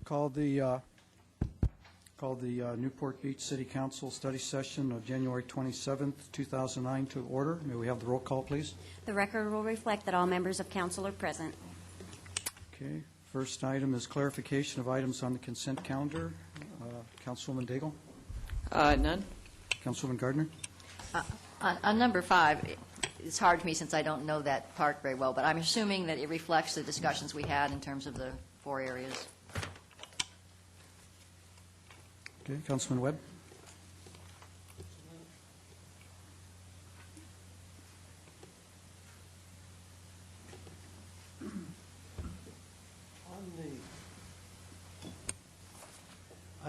Call the Newport Beach City Council study session of January 27th, 2009 to order. May we have the roll call, please? The record will reflect that all members of council are present. Okay. First item is clarification of items on the consent calendar. Councilwoman Daigle? None. Councilwoman Gardner? On number 5, it's hard to me since I don't know that part very well, but I'm assuming that it reflects the discussions we had in terms of the 4 areas. Okay. Councilman Webb? On the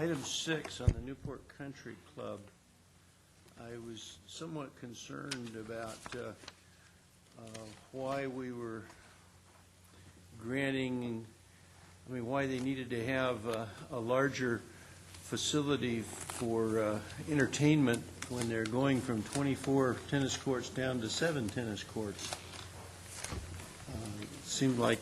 item 6 on the Newport Country Club, I was somewhat concerned about why we were granting, why they needed to have a larger facility for entertainment when they're going from 24 tennis courts down to 7 tennis courts. It seemed like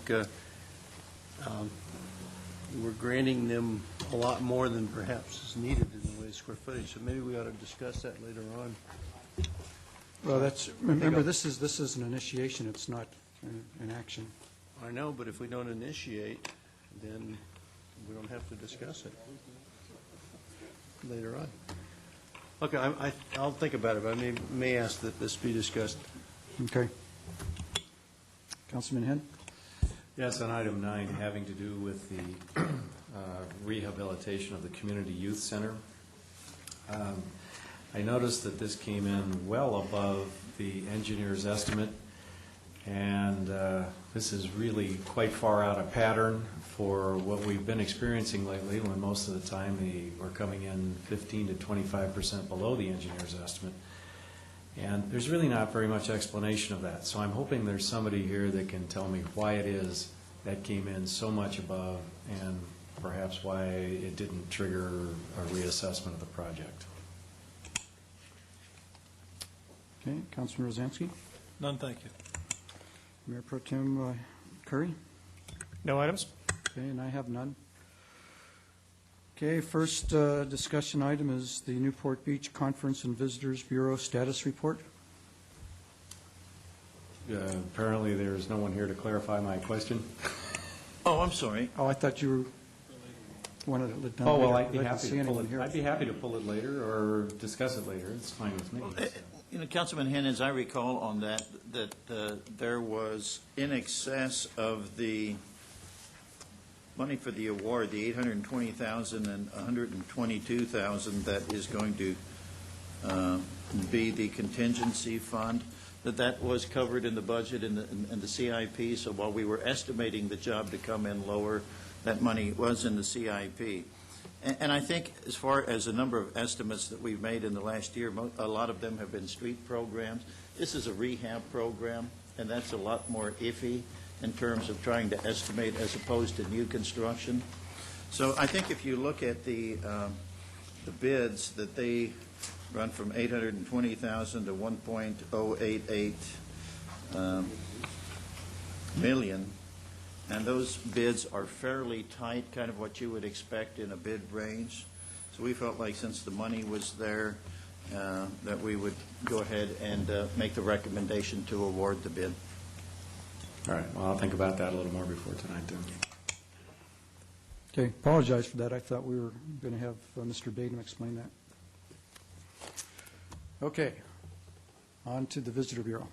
we're granting them a lot more than perhaps is needed in the way of square footage. So maybe we ought to discuss that later on. Well, remember, this is an initiation. It's not an action. I know, but if we don't initiate, then we don't have to discuss it later on. Okay, I'll think about it, but I may ask that this be discussed. Okay. Councilman Henn? Yes, on item 9, having to do with the rehabilitation of the Community Youth Center. I noticed that this came in well above the engineer's estimate, and this is really quite far out of pattern for what we've been experiencing lately, when most of the time we're coming in 15 to 25% below the engineer's estimate. And there's really not very much explanation of that. So I'm hoping there's somebody here that can tell me why it is that came in so much above, and perhaps why it didn't trigger a reassessment of the project. Okay. Councilman Rosansky? None, thank you. Mayor Pro Tem Curry? No items? Okay, and I have none. Okay, first discussion item is the Newport Beach Conference and Visitors Bureau status report. Apparently there's no one here to clarify my question. Oh, I'm sorry. Oh, I thought you wanted it done. Oh, well, later. I'd be I didn't happy see to pull anyone it. here. I'd be happy to pull it later or discuss it later. It's fine with me. Councilman Henn, as I recall on that there was in excess of the money for the award, the $820,000 and $122,000 that is going to be the contingency fund, that was covered in the budget and the CIP. So while we were estimating the job to come in lower, that money was in the CIP. And I think as far as the number of estimates that we've made in the last year, a lot of them have been street programs. This is a rehab program, and that's a lot more iffy in terms of trying to estimate as opposed to new construction. So I think if you look at the bids, that they run from $820,000 to $1.088 million. And those bids are fairly tight, kind of what you would expect in a bid range. So we felt like since the money was there, that we would go ahead and make the recommendation to award the bid. All right. Well, I'll think about that a little more before tonight, then. Okay, apologize for that. I thought we were going to have Mr. Baden explain that. Okay, on to the Visitor Bureau.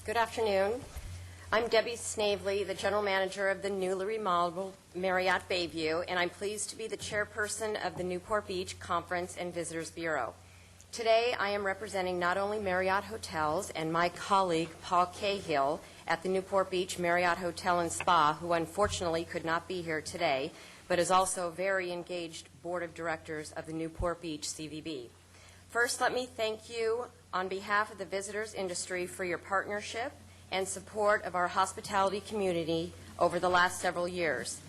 Good afternoon. I'm Debbie Snavely, the General Manager of the newly remodeled Marriott Bayview, and I'm pleased to be the chairperson of the Newport Beach Conference and Visitors Bureau. Today, I am representing not only Marriott Hotels and my colleague, Paul Cahill, at the Newport Beach Marriott Hotel and Spa, who unfortunately could not be here today, but is also a very engaged board of directors of the Newport Beach CVB. First, let me thank you on behalf of the visitors industry for your partnership and support of our hospitality community over the last several years.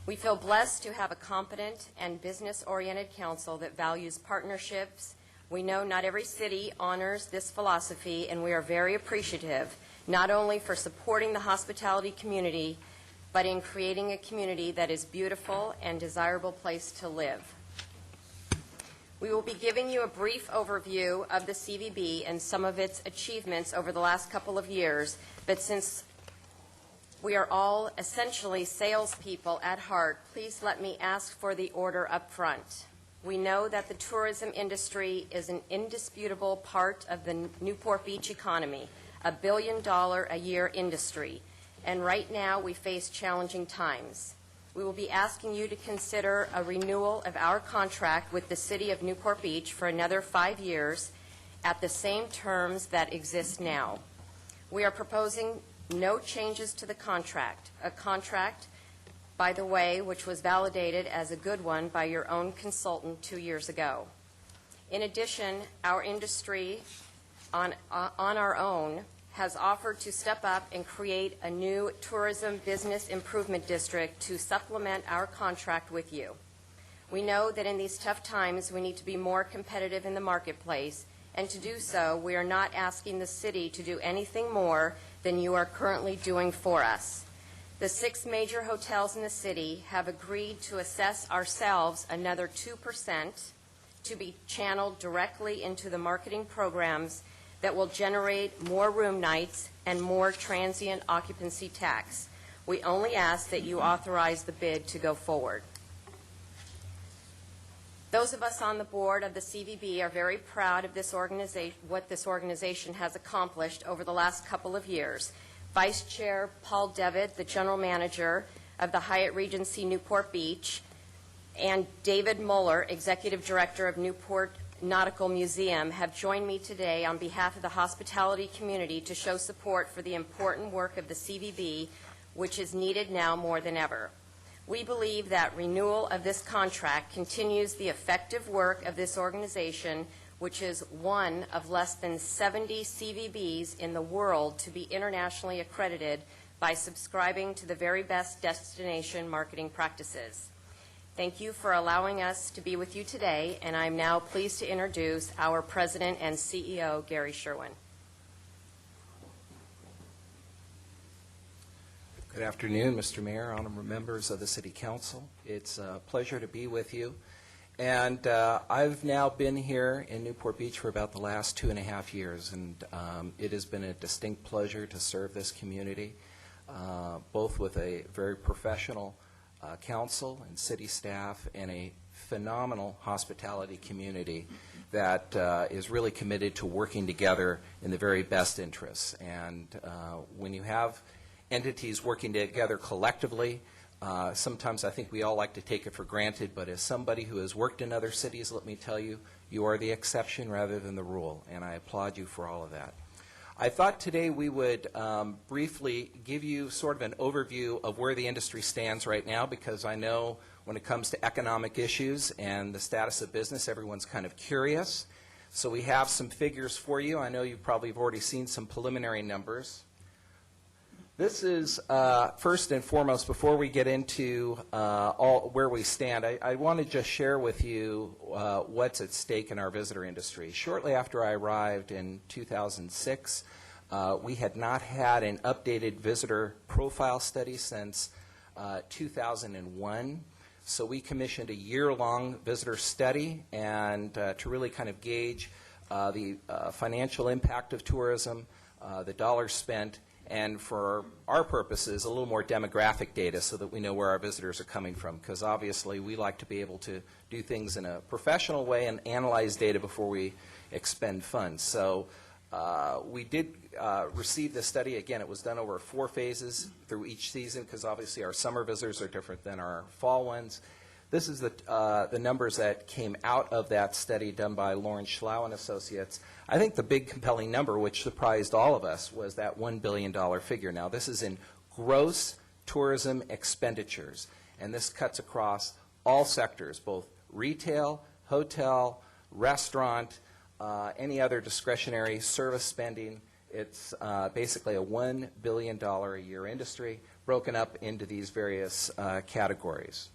We feel blessed to have a competent and business-oriented council that values partnerships. We know not every city honors this philosophy, and we are very appreciative not only for supporting the hospitality community, but in creating a community that is beautiful and desirable place to live. We will be giving you a brief overview of the CVB and some of its achievements over the last couple of years, but since we are all essentially salespeople at heart, please let me ask for the order up front. We know that the tourism industry is an indisputable part of the Newport Beach economy, $1 billion a year industry, and right now we face challenging times. We will be asking you to consider a renewal of our contract with the City of Newport Beach for another 5 years at the same terms that exist now. We are proposing no changes to the contract, a contract, by the way, which was validated as a good one by your own consultant 2 years ago. In addition, our industry on our own has offered to step up and create a new tourism business improvement district to supplement our contract with you. We know that in these tough times we need to be more competitive in the marketplace, and to do so, we are not asking the city to do anything more than you are currently doing for us. The 6 major hotels in the city have agreed to assess ourselves another 2% to be channeled directly into the marketing programs that will generate more room nights and more transient occupancy tax. We only ask that you authorize the bid to go forward. Those of us on the board of the CVB are very proud of this organization, what this organization has accomplished over the last couple of years. Vice Chair Paul Devitt, the General Manager of the Hyatt Regency Newport Beach, and David Mueller, Executive Director of Newport Nautical Museum, have joined me today on behalf of the hospitality community to show support for the important work of the CVB, which is needed now more than ever. We believe that renewal of this contract continues the effective work of this organization, which is one of less than 70 CVBs in the world to be internationally accredited by subscribing to the very best destination marketing practices. Thank you for allowing us to be with you today, and I'm now pleased to introduce our President and CEO, Gary Sherwin. Good afternoon, Mr. Mayor, honorable members of the City Council. It's a pleasure to be with you. And I've now been here in Newport Beach for about the last 2.5 years, and it has been a distinct pleasure to serve this community, both with a very professional council and city staff and a phenomenal hospitality community that is really committed to working together in the very best interests. And when you have entities working together collectively, sometimes I think we all like to take it for granted, but as somebody who has worked in other cities, let me tell you, you are the exception rather than the rule, and I applaud you for all of that. I thought today we would briefly give you sort of an overview of where the industry stands right now, because I know when it comes to economic issues and the status of business, everyone's kind of curious. So we have some figures for you. I know you probably have already seen some preliminary numbers. This is, first and foremost, before we get into where we stand, I want to just share with you what's at stake in our visitor industry. Shortly after I arrived in 2006, we had not had an updated visitor profile study since 2001. So we commissioned a year-long visitor study and to really kind of gauge the financial impact of tourism, the dollars spent, and for our purposes, a little more demographic data so that we know where our visitors are coming from, because obviously we like to be able to do things in a professional way and analyze data before we expend funds. So we did receive this study. Again, it was done over 4 phases through each season, because obviously our summer visitors are different than our fall ones. This is the numbers that came out of that study done by Lauren Schlau and Associates. I think the big compelling number, which surprised all of us, was that $1 billion figure. Now, this is in gross tourism expenditures, and this cuts across all sectors, both retail, hotel, restaurant, any other discretionary service spending. It's basically a $1 billion a year industry broken up into these various categories.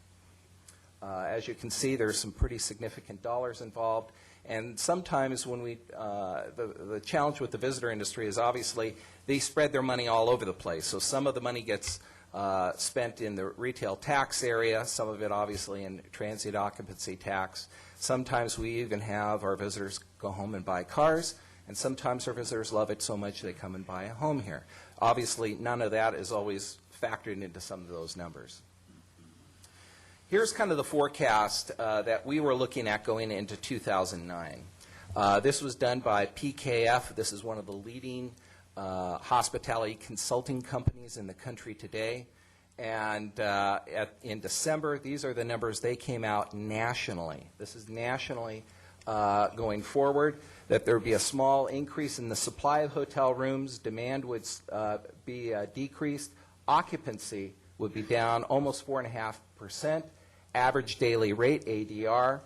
As you can see, there's some pretty significant dollars involved. And sometimes when the challenge with the visitor industry is obviously they spread their money all over the place. So some of the money gets spent in the retail tax area, some of it obviously in transient occupancy tax. Sometimes we even have our visitors go home and buy cars, and sometimes our visitors love it so much they come and buy a home here. Obviously, none of that is always factored into some of those numbers. Here's kind of the forecast that we were looking at going into 2009. This was done by PKF. This is one of the leading hospitality consulting companies in the country today. And in December, these are the numbers they came out nationally. This is nationally going forward, that there would be a small increase in the supply of hotel rooms. Demand would be decreased. Occupancy would be down almost 4.5%. Average daily rate, ADR,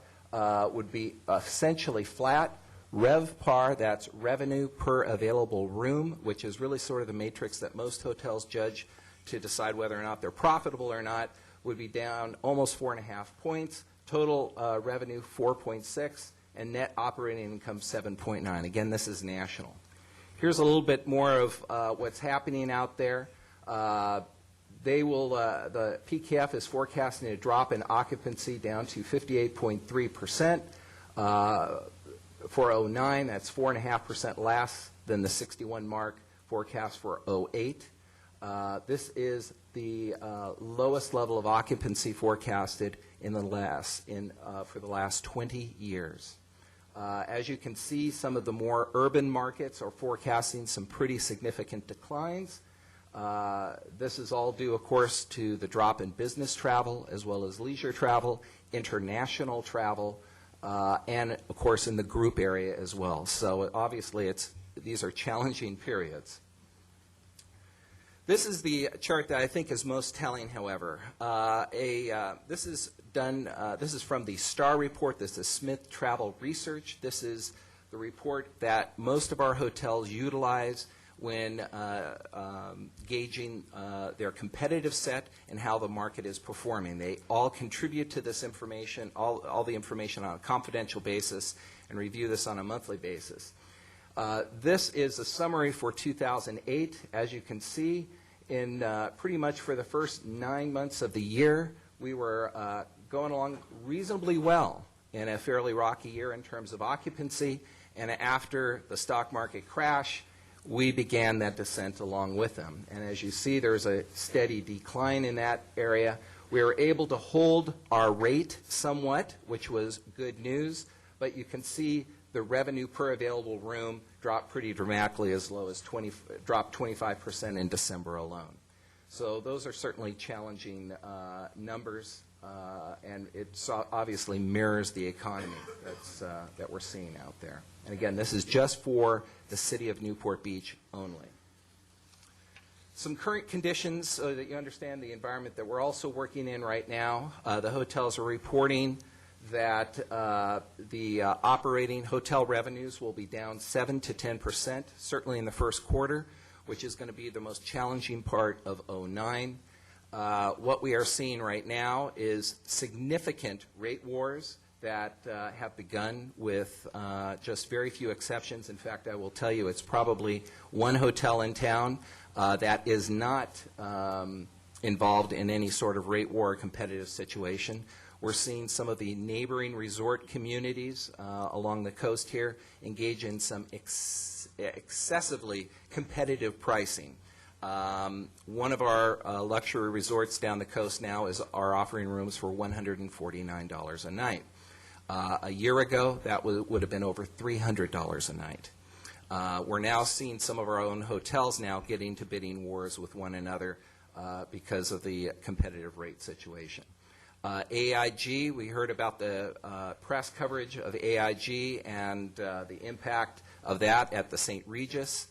would be essentially flat. RevPAR, that's revenue per available room, which is really sort of the matrix that most hotels judge to decide whether or not they're profitable or not, would be down almost 4.5 points. Total revenue, 4.6, and net operating income, 7.9. Again, this is national. Here's a little bit more of what's happening out there. The PKF is forecasting a drop in occupancy down to 58.3%. For 09, that's 4.5% less than the 61 mark forecast for 08. This is the lowest level of occupancy forecasted for the last 20 years. As you can see, some of the more urban markets are forecasting some pretty significant declines. This is all due, of course, to the drop in business travel as well as leisure travel, international travel, and, of course, in the group area as well. So obviously these are challenging periods. This is the chart that I think is most telling, however. This is from the STAR report. This is Smith Travel Research. This is the report that most of our hotels utilize when gauging their competitive set and how the market is performing. They all contribute to this information, all the information on a confidential basis, and review this on a monthly basis. This is a summary for 2008. As you can see, in pretty much for the first 9 months of the year, we were going along reasonably well in a fairly rocky year in terms of occupancy. And after the stock market crash, we began that descent along with them. And as you see, there's a steady decline in that area. We were able to hold our rate somewhat, which was good news, but you can see the revenue per available room dropped pretty dramatically, as low as dropped 25% in December alone. So those are certainly challenging numbers, and it obviously mirrors the economy that we're seeing out there. And again, this is just for the city of Newport Beach only. Some current conditions so that you understand the environment that we're also working in right now. The hotels are reporting that the operating hotel revenues will be down 7 to 10%, certainly in the first quarter, which is going to be the most challenging part of 09. What we are seeing right now is significant rate wars that have begun with just very few exceptions. In fact, I will tell you it's probably one hotel in town that is not involved in any sort of rate war or competitive situation. We're seeing some of the neighboring resort communities along the coast here engage in some excessively competitive pricing. One of our luxury resorts down the coast now are offering rooms for $149 a night. A year ago, that would have been over $300 a night. We're now seeing some of our own hotels now get into bidding wars with one another because of the competitive rate situation. AIG, we heard about the press coverage of AIG and the impact of that at the St. Regis.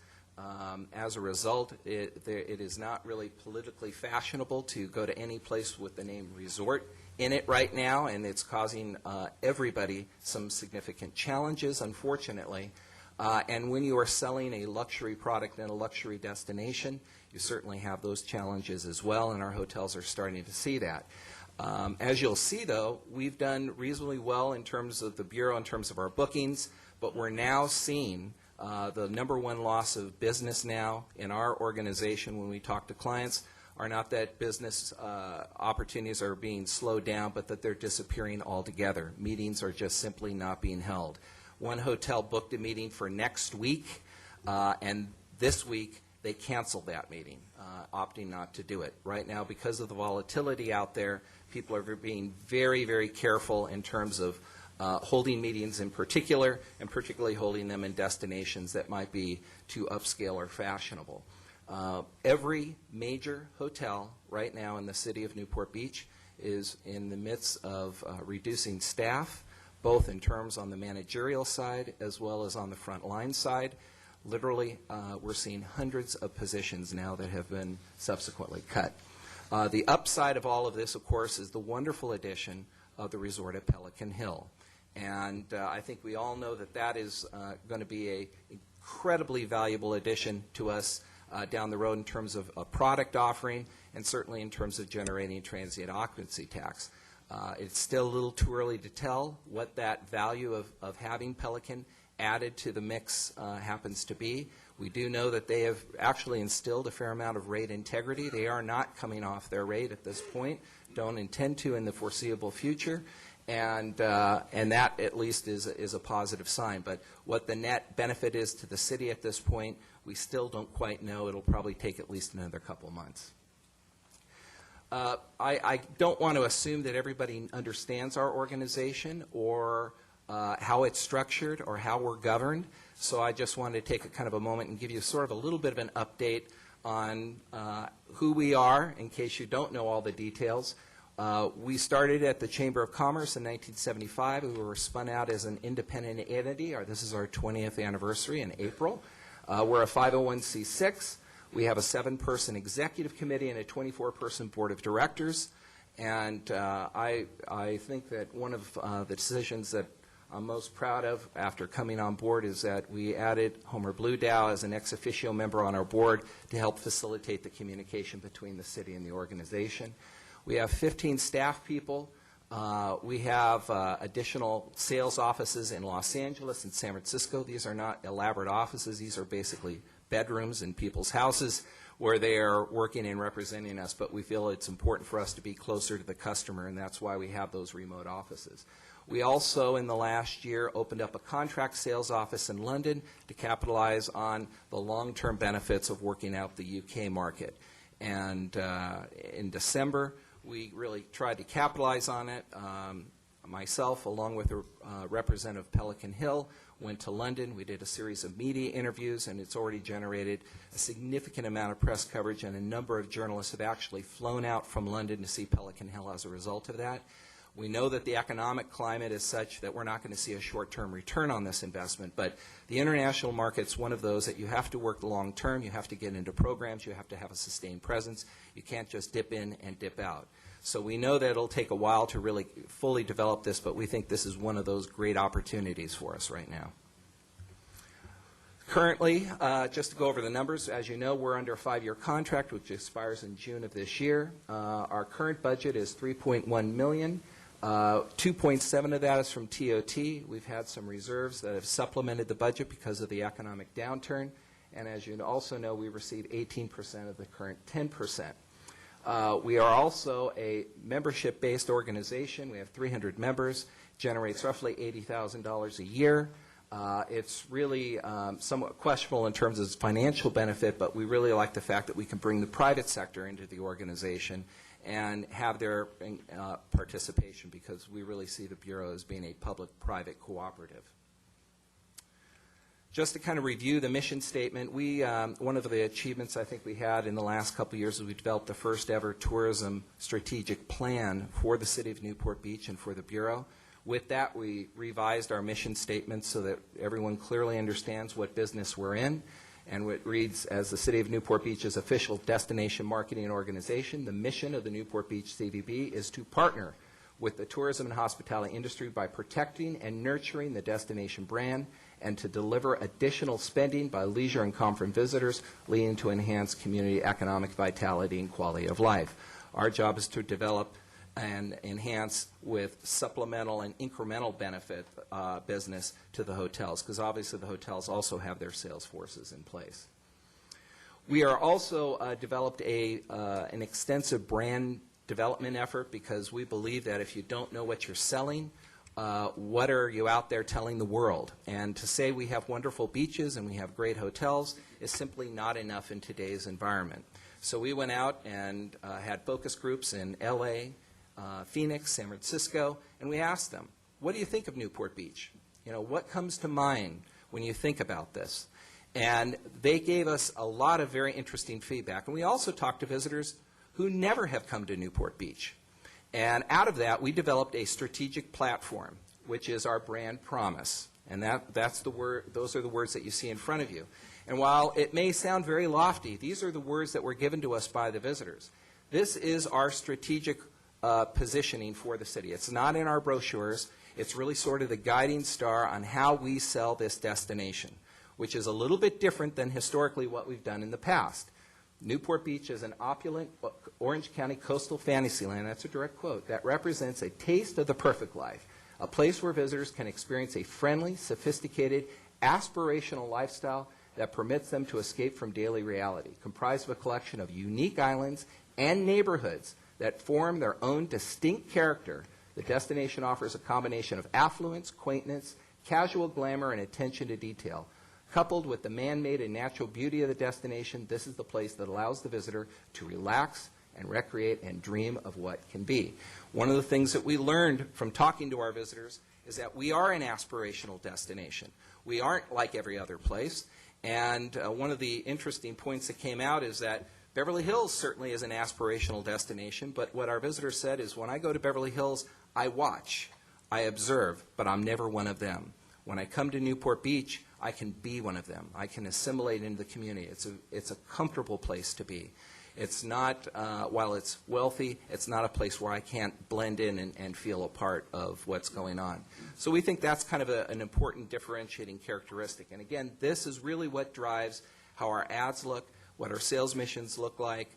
As a result, it is not really politically fashionable to go to any place with the name resort in it right now, and it's causing everybody some significant challenges, unfortunately. And when you are selling a luxury product in a luxury destination, you certainly have those challenges as well, and our hotels are starting to see that. As you'll see, though, we've done reasonably well in terms of the Bureau, in terms of our bookings, but we're now seeing the number one loss of business now in our organization when we talk to clients are not that business opportunities are being slowed down, but that they're disappearing altogether. Meetings are just simply not being held. One hotel booked a meeting for next week, and this week they canceled that meeting, opting not to do it. Right now, because of the volatility out there, people are being very, very careful in terms of holding meetings in particular, and particularly holding them in destinations that might be too upscale or fashionable. Every major hotel right now in the city of Newport Beach is in the midst of reducing staff, both in terms on the managerial side as well as on the front line side. Literally, we're seeing hundreds of positions now that have been subsequently cut. The upside of all of this, of course, is the wonderful addition of the resort at Pelican Hill. And I think we all know that that is going to be an incredibly valuable addition to us down the road in terms of a product offering and certainly in terms of generating transient occupancy tax. It's still a little too early to tell what that value of having Pelican added to the mix happens to be. We do know that they have actually instilled a fair amount of rate integrity. They are not coming off their rate at this point, don't intend to in the foreseeable future, and that at least is a positive sign. But what the net benefit is to the city at this point, we still don't quite know. It'll probably take at least another couple of months. I don't want to assume that everybody understands our organization or how it's structured or how we're governed, so I just wanted to take a kind of a moment and give you sort of a little bit of an update on who we are in case you don't know all the details. We started at the Chamber of Commerce in 1975. We were spun out as an independent entity. This is our 20th anniversary in April. We're a 501c6. We have a 7-person executive committee and a 24-person board of directors. And I think that one of the decisions that I'm most proud of after coming on board is that we added Homer Bluedow as an ex officio member on our board to help facilitate the communication between the city and the organization. We have 15 staff people. We have additional sales offices in Los Angeles and San Francisco. These are not elaborate offices. These are basically bedrooms in people's houses where they are working and representing us, but we feel it's important for us to be closer to the customer, and that's why we have those remote offices. We also, in the last year, opened up a contract sales office in London to capitalize on the long-term benefits of working out the UK market. And in December, we really tried to capitalize on it. Myself, along with a representative of Pelican Hill, went to London. We did a series of media interviews, and it's already generated a significant amount of press coverage, and a number of journalists have actually flown out from London to see Pelican Hill as a result of that. We know that the economic climate is such that we're not going to see a short-term return on this investment, but the international market's one of those that you have to work long-term, you have to get into programs, you have to have a sustained presence. You can't just dip in and dip out. So we know that it'll take a while to really fully develop this, but we think this is one of those great opportunities for us right now. Currently, just to go over the numbers, as you know, we're under a 5-year contract, which expires in June of this year. Our current budget is $3.1 million. 2.7 of that is from TOT. We've had some reserves that have supplemented the budget because of the economic downturn. And as you also know, we receive 18% of the current 10%. We are also a membership-based organization. We have 300 members, generates roughly $80,000 a year. It's really somewhat questionable in terms of its financial benefit, but we really like the fact that we can bring the private sector into the organization and have their participation, because we really see the Bureau as being a public-private cooperative. Just to kind of review the mission statement, one of the achievements I think we had in the last couple of years is we developed the first ever tourism strategic plan for the city of Newport Beach and for the Bureau. With that, we revised our mission statement so that everyone clearly understands what business we're in. And it reads, as the City of Newport Beach's official destination marketing organization, the mission of the Newport Beach CVB is to partner with the tourism and hospitality industry by protecting and nurturing the destination brand, and to deliver additional spending by leisure and conference visitors, leading to enhanced community economic vitality and quality of life. Our job is to develop and enhance with supplemental and incremental benefit business to the hotels, because obviously the hotels also have their sales forces in place. We are also developed an extensive brand development effort, because we believe that if you don't know what you're selling, what are you out there telling the world? And to say we have wonderful beaches and we have great hotels is simply not enough in today's environment. So we went out and had focus groups in LA, Phoenix, San Francisco, and we asked them, what do you think of Newport Beach? You know, what comes to mind when you think about this? And they gave us a lot of very interesting feedback. And we also talked to visitors who never have come to Newport Beach. And out of that, we developed a strategic platform, which is our brand promise. And that's the word, those are the words that you see in front of you. And while it may sound very lofty, these are the words that were given to us by the visitors. This is our strategic positioning for the city. It's not in our brochures. It's really sort of the guiding star on how we sell this destination, which is a little bit different than historically what we've done in the past. Newport Beach is an opulent Orange County coastal fantasyland, that's a direct quote, that represents a taste of the perfect life, a place where visitors can experience a friendly, sophisticated, aspirational lifestyle that permits them to escape from daily reality, comprised of a collection of unique islands and neighborhoods that form their own distinct character. The destination offers a combination of affluence, quaintness, casual glamour, and attention to detail. Coupled with the man-made and natural beauty of the destination, this is the place that allows the visitor to relax and recreate and dream of what can be. One of the things that we learned from talking to our visitors is that we are an aspirational destination. We aren't like every other place. And one of the interesting points that came out is that Beverly Hills certainly is an aspirational destination, but what our visitors said is, when I go to Beverly Hills, I watch, I observe, but I'm never one of them. When I come to Newport Beach, I can be one of them. I can assimilate into the community. It's a comfortable place to be. It's not, while it's wealthy, it's not a place where I can't blend in and feel a part of what's going on. So we think that's kind of an important differentiating characteristic. And again, this is really what drives how our ads look, what our sales missions look like.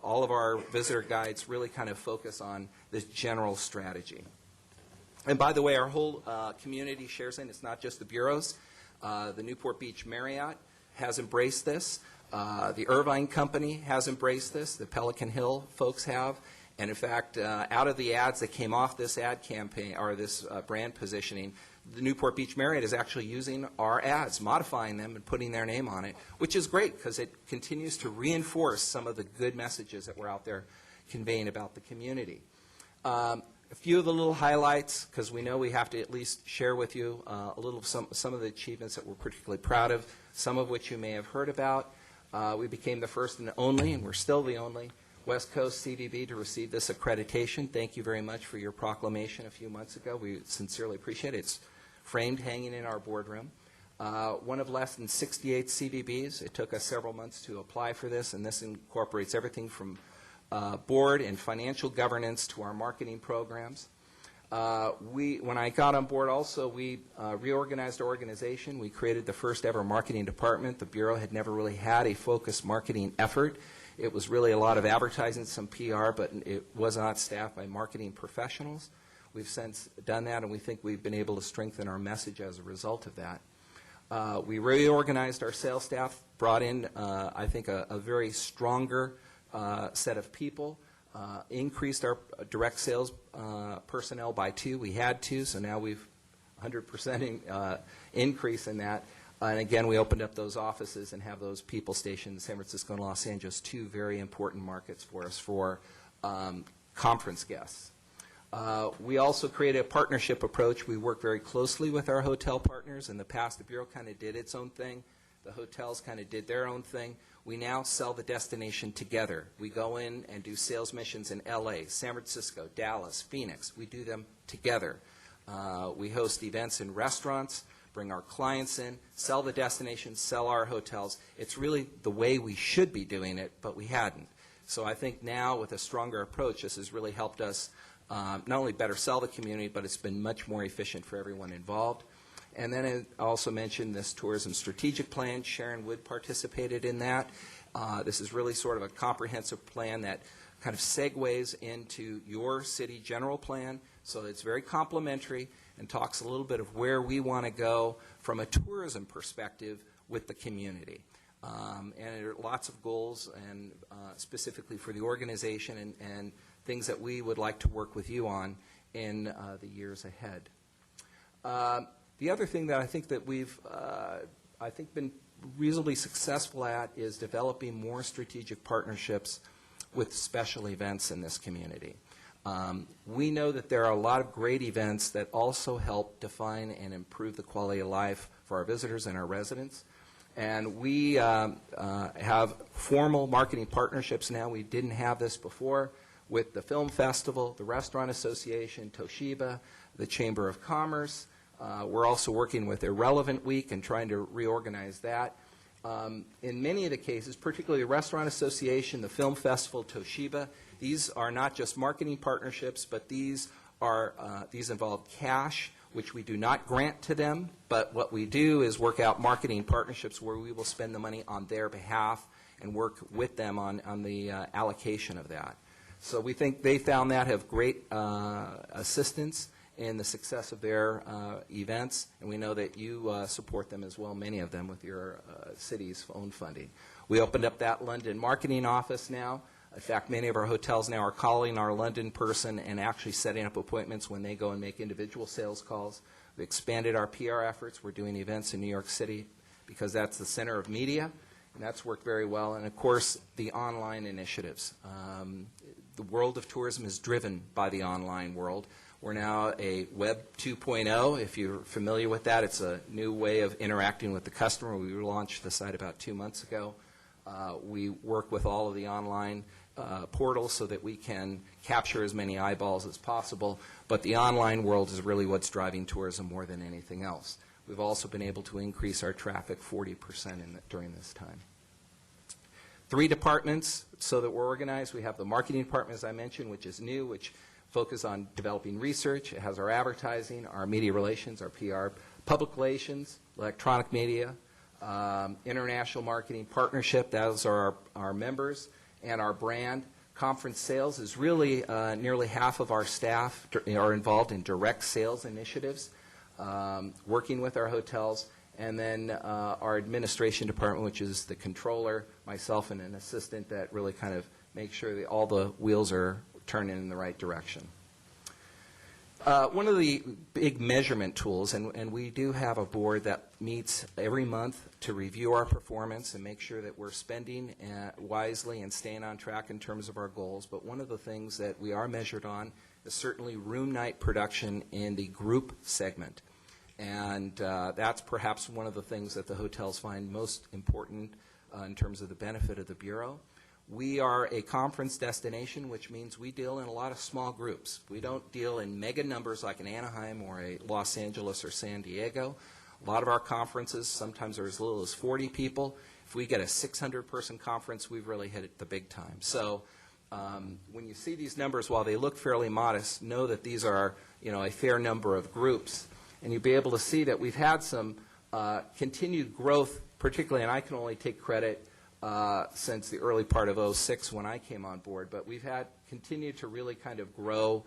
All of our visitor guides really kind of focus on this general strategy. And by the way, our whole community shares in. It's not just the bureaus. The Newport Beach Marriott has embraced this. The Irvine Company has embraced this. The Pelican Hill folks have. And in fact, out of the ads that came off this ad campaign, or this brand positioning, the Newport Beach Marriott is actually using our ads, modifying them and putting their name on it, which is great because it continues to reinforce some of the good messages that we're out there conveying about the community. A few of the little highlights, because we know we have to at least share with you a little some of the achievements that we're particularly proud of, some of which you may have heard about. We became the first and only, and we're still the only, West Coast CVB to receive this accreditation. Thank you very much for your proclamation a few months ago. We sincerely appreciate it. It's framed, hanging in our boardroom. One of less than 68 CVBs. It took us several months to apply for this, and this incorporates everything from board and financial governance to our marketing programs. When I got on board also, we reorganized our organization. We created the first ever marketing department. The Bureau had never really had a focused marketing effort. It was really a lot of advertising, some PR, but it was not staffed by marketing professionals. We've since done that, and we think we've been able to strengthen our message as a result of that. We reorganized our sales staff, brought in, I think, a very stronger set of people, increased our direct sales personnel by 2. We had 2, so now we've 100% increase in that. And again, we opened up those offices and have those people stationed in San Francisco and Los Angeles, 2 very important markets for us for conference guests. We also created a partnership approach. We work very closely with our hotel partners. In the past, the Bureau kind of did its own thing. The hotels kind of did their own thing. We now sell the destination together. We go in and do sales missions in LA, San Francisco, Dallas, Phoenix. We do them together. We host events in restaurants, bring our clients in, sell the destination, sell our hotels. It's really the way we should be doing it, but we hadn't. So I think now with a stronger approach, this has really helped us not only better sell the community, but it's been much more efficient for everyone involved. And then I also mentioned this tourism strategic plan. Sharon Wood participated in that. This is really sort of a comprehensive plan that kind of segues into your city general plan, so it's very complementary and talks a little bit of where we want to go from a tourism perspective with the community. And there are lots of goals, and specifically for the organization, and things that we would like to work with you on in the years ahead. The other thing that I think that we've been reasonably successful at is developing more strategic partnerships with special events in this community. We know that there are a lot of great events that also help define and improve the quality of life for our visitors and our residents. And we have formal marketing partnerships now. We didn't have this before with the Film Festival, the Restaurant Association, Toshiba, the Chamber of Commerce. We're also working with Irrelevant Week and trying to reorganize that. In many of the cases, particularly the Restaurant Association, the Film Festival, Toshiba, these are not just marketing partnerships, but these involve cash, which we do not grant to them, but what we do is work out marketing partnerships where we will spend the money on their behalf and work with them on the allocation of that. So we think they found that have great assistance in the success of their events, and we know that you support them as well, many of them, with your city's own funding. We opened up that London marketing office now. In fact, many of our hotels now are calling our London person and actually setting up appointments when they go and make individual sales calls. We expanded our PR efforts. We're doing events in New York City because that's the center of media, and that's worked very well. And, of course, the online initiatives. The world of tourism is driven by the online world. We're now a Web 2.0. If you're familiar with that, it's a new way of interacting with the customer. We launched the site about 2 months ago. We work with all of the online portals so that we can capture as many eyeballs as possible. But the online world is really what's driving tourism more than anything else. We've also been able to increase our traffic 40% during this time. 3 departments so that we're organized. We have the marketing department, as I mentioned, which is new, which focus on developing research. It has our advertising, our media relations, our PR, public relations, electronic media, international marketing partnership. Those are our members, and our brand. Conference sales is really nearly half of our staff are involved in direct sales initiatives, working with our hotels. And then our administration department, which is the controller, myself, and an assistant that really kind of make sure that all the wheels are turning in the right direction. One of the big measurement tools, and we do have a board that meets every month to review our performance and make sure that we're spending wisely and staying on track in terms of our goals. But one of the things that we are measured on is certainly room night production in the group segment. And that's perhaps one of the things that the hotels find most important in terms of the benefit of the Bureau. We are a conference destination, which means we deal in a lot of small groups. We don't deal in mega numbers like in Anaheim or a Los Angeles or San Diego. A lot of our conferences sometimes are as little as 40 people. If we get a 600-person conference, we've really hit it the big time. So when you see these numbers, while they look fairly modest, know that these are a fair number of groups. And you'll be able to see that we've had some continued growth, particularly, and I can only take credit since the early part of '06 when I came on board, but we've continued to really kind of grow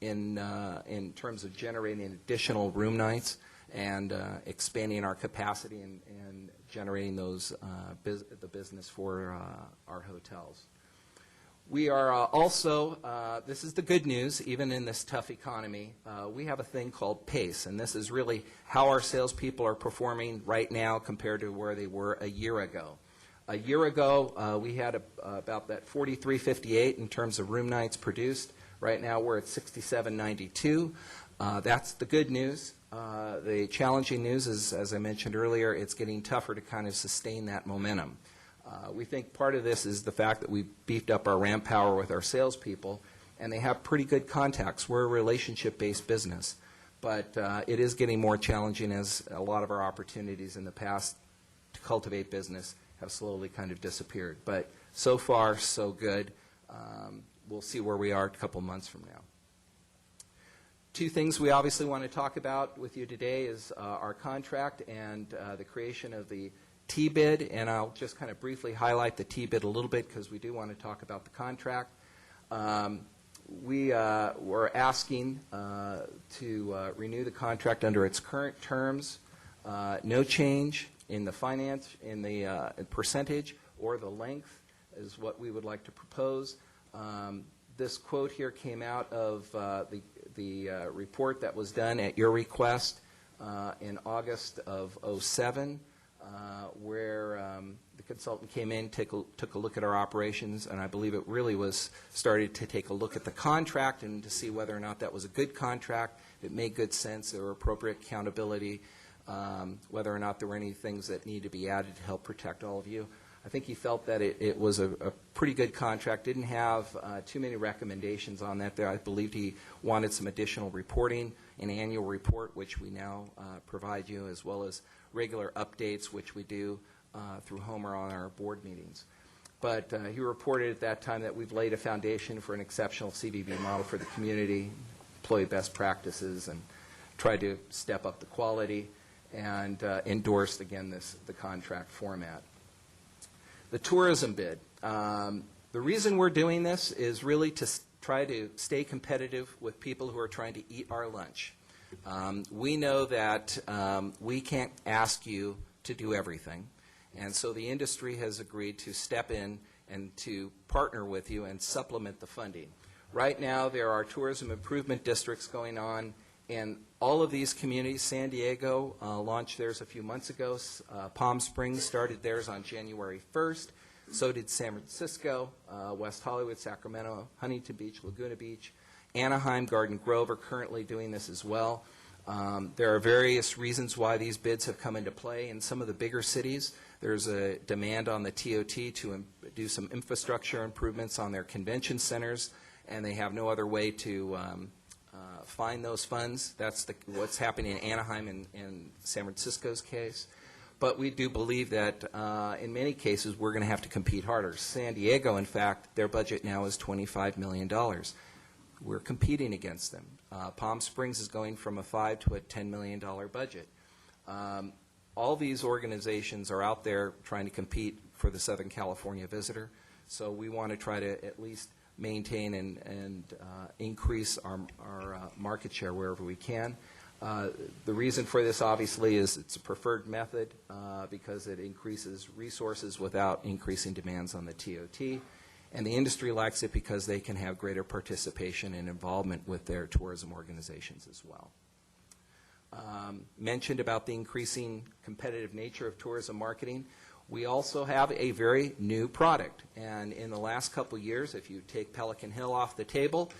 in terms of generating additional room nights and expanding our capacity and generating those the business for our hotels. We are also, this is the good news, even in this tough economy, we have a thing called PACE, and this is really how our salespeople are performing right now compared to where they were a year ago. A year ago, we had about that 43.58 in terms of room nights produced. Right now, we're at 67.92. That's the good news. The challenging news is, as I mentioned earlier, it's getting tougher to kind of sustain that momentum. We think part of this is the fact that we beefed up our ramp power with our salespeople, and they have pretty good contacts. We're a relationship-based business, but it is getting more challenging as a lot of our opportunities in the past to cultivate business have slowly kind of disappeared. But so far, so good. We'll see where we are a couple months from now. 2 things we obviously want to talk about with you today is our contract and the creation of the T-bid, and I'll just kind of briefly highlight the T-bid a little bit because we do want to talk about the contract. We were asking to renew the contract under its current terms, no change in the percentage or the length is what we would like to propose. This quote here came out of the report that was done at your request in August of '07, where the consultant came in, took a look at our operations, and I believe it really was started to take a look at the contract and to see whether or not that was a good contract, it made good sense, there were appropriate accountability, whether or not there were any things that need to be added to help protect all of you. I think he felt that it was a pretty good contract, didn't have too many recommendations on that there. I believed he wanted some additional reporting, an annual report, which we now provide you, as well as regular updates, which we do through Homer on our board meetings. But he reported at that time that we've laid a foundation for an exceptional CVB model for the community, employ best practices, and tried to step up the quality, and endorsed, again, the contract format. The tourism bid. The reason we're doing this is really to try to stay competitive with people who are trying to eat our lunch. We know that we can't ask you to do everything, and so the industry has agreed to step in and to partner with you and supplement the funding. Right now, there are tourism improvement districts going on in all of these communities. San Diego launched theirs a few months ago. Palm Springs started theirs on January 1st. So did San Francisco, West Hollywood, Sacramento, Huntington Beach, Laguna Beach. Anaheim, Garden Grove are currently doing this as well. There are various reasons why these bids have come into play. In some of the bigger cities, there's a demand on the TOT to do some infrastructure improvements on their convention centers, and they have no other way to find those funds. That's what's happening in Anaheim and San Francisco's case. But we do believe that in many cases we're going to have to compete harder. San Diego, in fact, their budget now is $25 million. We're competing against them. Palm Springs is going from a $5 to a $10 million budget. All these organizations are out there trying to compete for the Southern California visitor, so we want to try to at least maintain and increase our market share wherever we can. The reason for this, obviously, is it's a preferred method because it increases resources without increasing demands on the TOT. And the industry likes it because they can have greater participation and involvement with their tourism organizations as well. Mentioned about the increasing competitive nature of tourism marketing. We also have a very new product. And in the last couple years, if you take Pelican Hill off the table,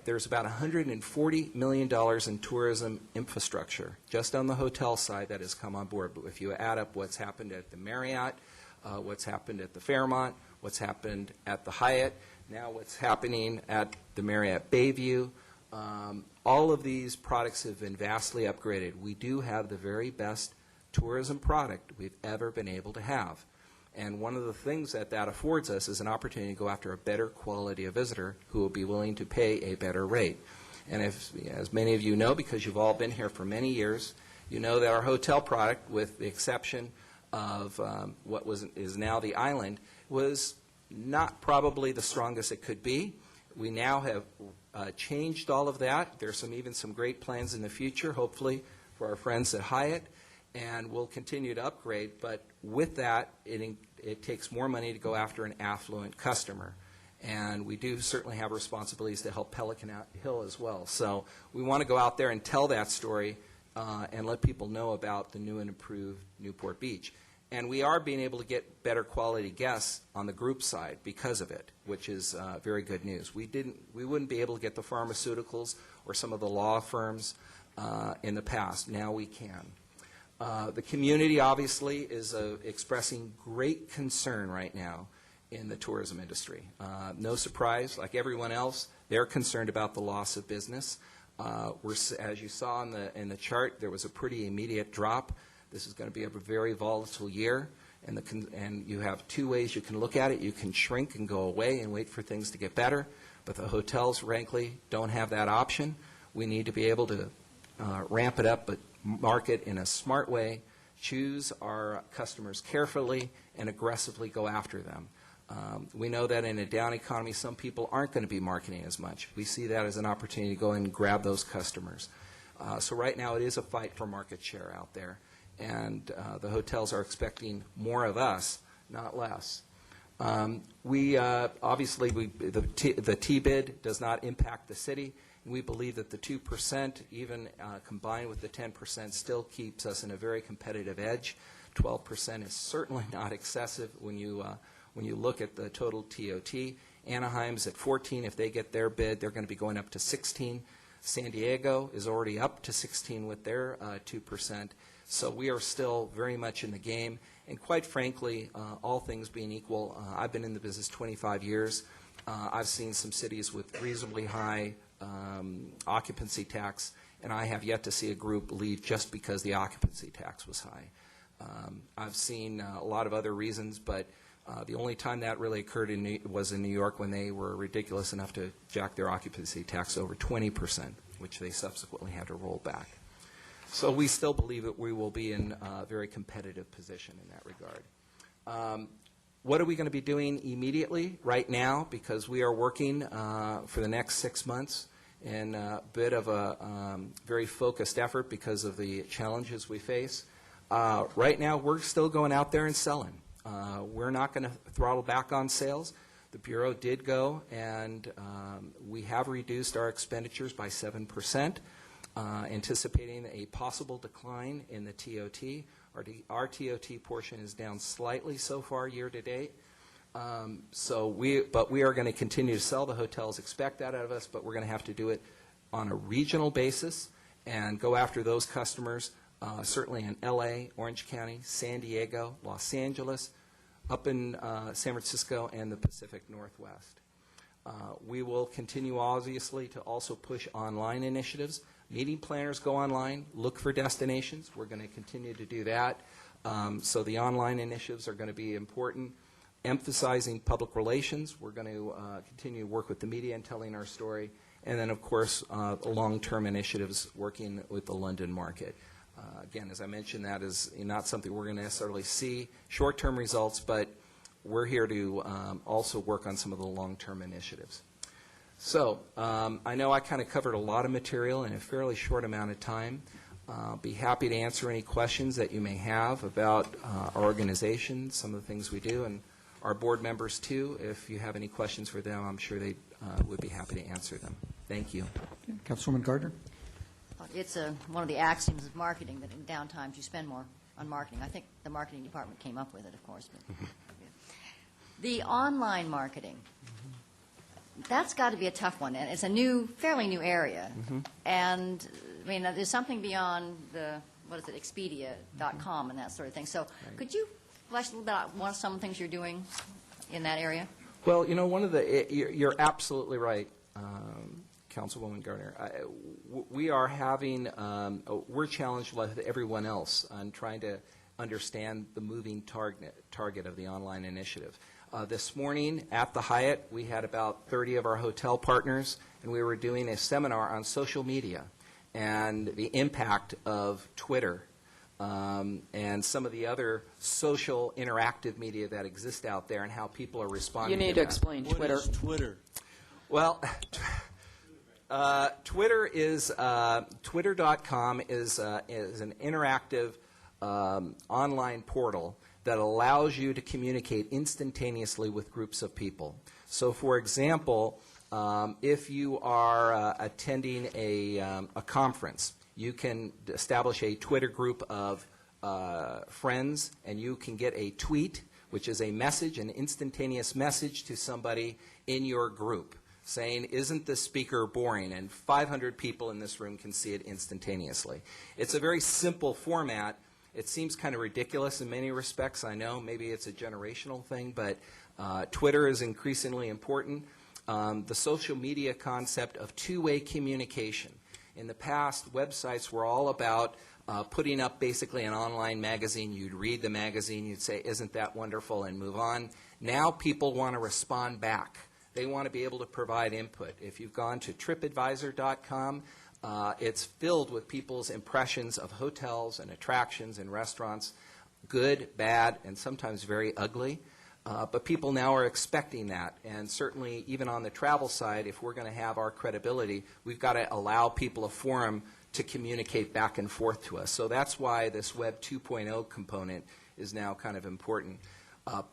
there's about $140 million in tourism infrastructure just on the hotel side that has come on board. But if you add up what's happened at the Marriott, what's happened at the Fairmont, what's happened at the Hyatt, now what's happening at the Marriott Bayview, all of these products have been vastly upgraded. We do have the very best tourism product we've ever been able to have. And one of the things that affords us is an opportunity to go after a better quality of visitor who will be willing to pay a better rate. And as many of you know, because you've all been here for many years, you know that our hotel product, with the exception of what is now the Island, was not probably the strongest it could be. We now have changed all of that. There's even some great plans in the future, hopefully, for our friends at Hyatt. And we'll continue to upgrade, but with that, it takes more money to go after an affluent customer. And we do certainly have responsibilities to help Pelican Hill as well. So we want to go out there and tell that story and let people know about the new and improved Newport Beach. And we are being able to get better quality guests on the group side because of it, which is very good news. We wouldn't be able to get the pharmaceuticals or some of the law firms in the past. Now we can. The community, obviously, is expressing great concern right now in the tourism industry. No surprise, like everyone else, they're concerned about the loss of business. As you saw in the chart, there was a pretty immediate drop. This is going to be a very volatile year, and you have two ways you can look at it. You can shrink and go away and wait for things to get better, but the hotels, frankly, don't have that option. We need to be able to ramp it up, but market in a smart way choose our customers carefully and aggressively go after them. We know that in a down economy, some people aren't going to be marketing as much. We see that as an opportunity to go and grab those customers. So right now it is a fight for market share out there, and the hotels are expecting more of us, not less. Obviously, the T-bid does not impact the city. We believe that the 2%, even combined with the 10%, still keeps us in a very competitive edge. 12% is certainly not excessive when you look at the total TOT. Anaheim's at 14. If they get their bid, they're going to be going up to 16. San Diego is already up to 16 with their 2%. So we are still very much in the game. And quite frankly, all things being equal, I've been in the business 25 years. I've seen some cities with reasonably high occupancy tax, and I have yet to see a group leave just because the occupancy tax was high. I've seen a lot of other reasons, but the only time that really occurred was in New York when they were ridiculous enough to jack their occupancy tax over 20%, which they subsequently had to roll back. So we still believe that we will be in a very competitive position in that regard. What are we going to be doing immediately right now? Because we are working for the next 6 months in a bit of a very focused effort because of the challenges we face. Right now, we're still going out there and selling. We're not going to throttle back on sales. The Bureau did go, and we have reduced our expenditures by 7%, anticipating a possible decline in the TOT. Our TOT portion is down slightly so far year to date. But we are going to continue to sell. The hotels expect that out of us, but we're going to have to do it on a regional basis and go after those customers, certainly in L.A., Orange County, San Diego, Los Angeles, up in San Francisco, and the Pacific Northwest. We will continue, obviously, to also push online initiatives. Meeting planners go online, look for destinations. We're going to continue to do that. So the online initiatives are going to be important. Emphasizing public relations. We're going to continue to work with the media and telling our story. And then, of course, long-term initiatives working with the London market. Again, as I mentioned, that is not something we're going to necessarily see short-term results, but we're here to also work on some of the long-term initiatives. So I know I kind of covered a lot of material in a fairly short amount of time. I'll be happy to answer any questions that you may have about our organization, some of the things we do, and our board members, too. If you have any questions for them, I'm sure they would be happy to answer them. Thank you. Councilwoman Gardner? It's one of the axioms of marketing that in downtimes you spend more on marketing. I think the marketing department came up with it, of course. But the online marketing, that's got to be a tough one. And it's a fairly new area. And, I mean, there's something beyond Expedia.com and that sort of thing. So could you flesh a little bit out some of the things you're doing in that area? Well, you're absolutely right, Councilwoman Gardner. We are we're challenged with everyone else on trying to understand the moving target of the online initiative. This morning at the Hyatt, we had about 30 of our hotel partners, and we were doing a seminar on social media and the impact of Twitter and some of the other social interactive media that exist out there and how people are responding. You need to explain Twitter. What is Twitter? Well, Twitter is Twitter.com is an interactive online portal that allows you to communicate instantaneously with groups of people. So, for example, if you are attending a conference, you can establish a Twitter group of friends, and you can get a tweet, which is a message, an instantaneous message to somebody in your group saying, "Isn't this speaker boring?" And 500 people in this room can see it instantaneously. It's a very simple format. It seems kind of ridiculous in many respects. I know maybe it's a generational thing, but Twitter is increasingly important. The social media concept of two-way communication. In the past, websites were all about putting up basically an online magazine. You'd read the magazine, you'd say, "Isn't that wonderful?" and move on. Now people want to respond back. They want to be able to provide input. If you've gone to TripAdvisor.com, It's filled with people's impressions of hotels and attractions and restaurants, good, bad, and sometimes very ugly. But people now are expecting that, and certainly even on the travel side, if we're going to have our credibility, we've got to allow people a forum to communicate back and forth to us. So that's why this Web 2.0 component is now kind of important.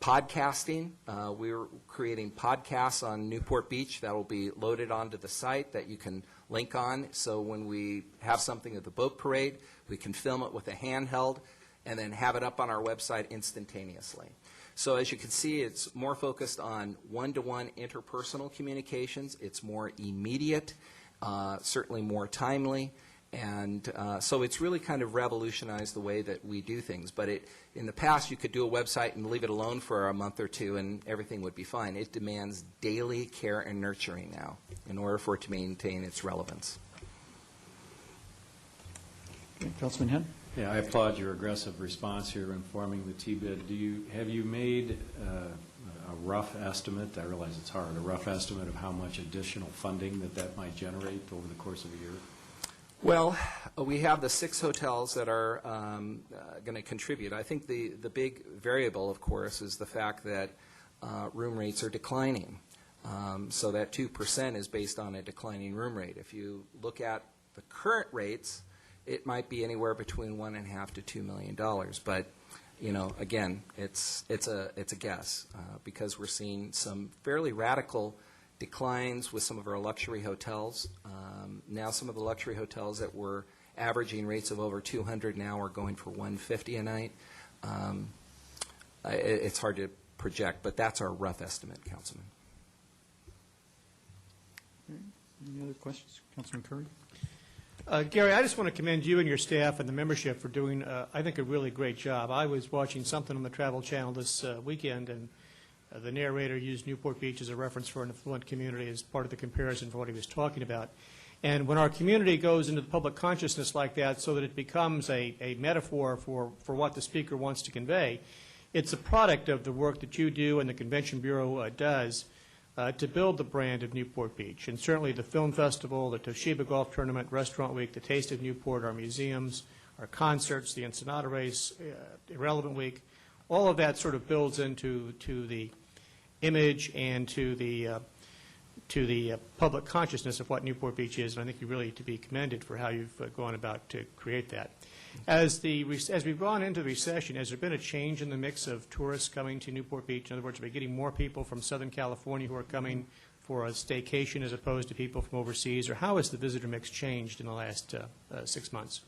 Podcasting, we're creating podcasts on Newport Beach that will be loaded onto the site that you can link on. So when we have something at the boat parade, we can film it with a handheld and then have it up on our website instantaneously. So as you can see, it's more focused on one-to-one interpersonal communications. It's more immediate, certainly more timely, and so it's really kind of revolutionized the way that we do things. But in the past, you could do a website and leave it alone for a month or two, and everything would be fine. It demands daily care and nurturing now in order for it to maintain its relevance. Okay, Councilman Henn? Yeah, I applaud your aggressive response here in forming the TBID. Have you made a rough estimate, I realize it's hard, a rough estimate of how much additional funding that might generate over the course of a year? Well, we have the 6 hotels that are going to contribute. I think the big variable, of course, is the fact that room rates are declining. So that 2% is based on a declining room rate. If you look at the current rates, it might be anywhere between $1.5 to $2 million. But, you know, again, it's a guess because we're seeing some fairly radical declines with some of our luxury hotels. Now some of the luxury hotels that were averaging rates of over 200 now are going for 150 a night. It's hard to project, but that's our rough estimate, Councilman. Any other questions? Councilman Curry? Gary, I just want to commend you and your staff and the membership for doing, I think, a really great job. I was watching something on the Travel Channel this weekend, and the narrator used Newport Beach as a reference for an affluent community as part of the comparison for what he was talking about. And when our community goes into the public consciousness like that so that it becomes a metaphor for what the speaker wants to convey, it's a product of the work that you do and the Convention Bureau does to build the brand of Newport Beach. And certainly the Film Festival, the Toshiba Golf Tournament, Restaurant Week, the Taste of Newport, our museums, our concerts, the Ensenada Race, Irrelevant Week, all of that sort of builds into the image and to the public consciousness of what Newport Beach is, and I think you really to be commended for how you've gone about to create that. As we've gone into the recession, has there been a change in the mix of tourists coming to Newport Beach? In other words, are we getting more people from Southern California who are coming for a staycation as opposed to people from overseas, or how has the visitor mix changed in the last 6 months?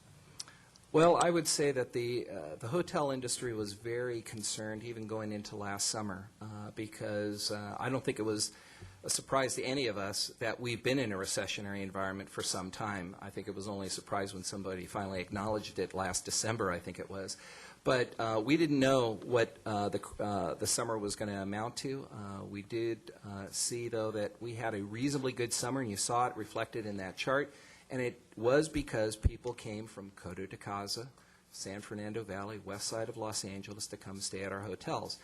Well, I would say that the hotel industry was very concerned even going into last summer because I don't think it was a surprise to any of us that we've been in a recessionary environment for some time. I think it was only a surprise when somebody finally acknowledged it last December, I think it was. But we didn't know what the summer was going to amount to. We did see, though, that we had a reasonably good summer, and you saw it reflected in that chart. And it was because people came from Coto de Caza, San Fernando Valley, west side of Los Angeles to come stay at our hotels.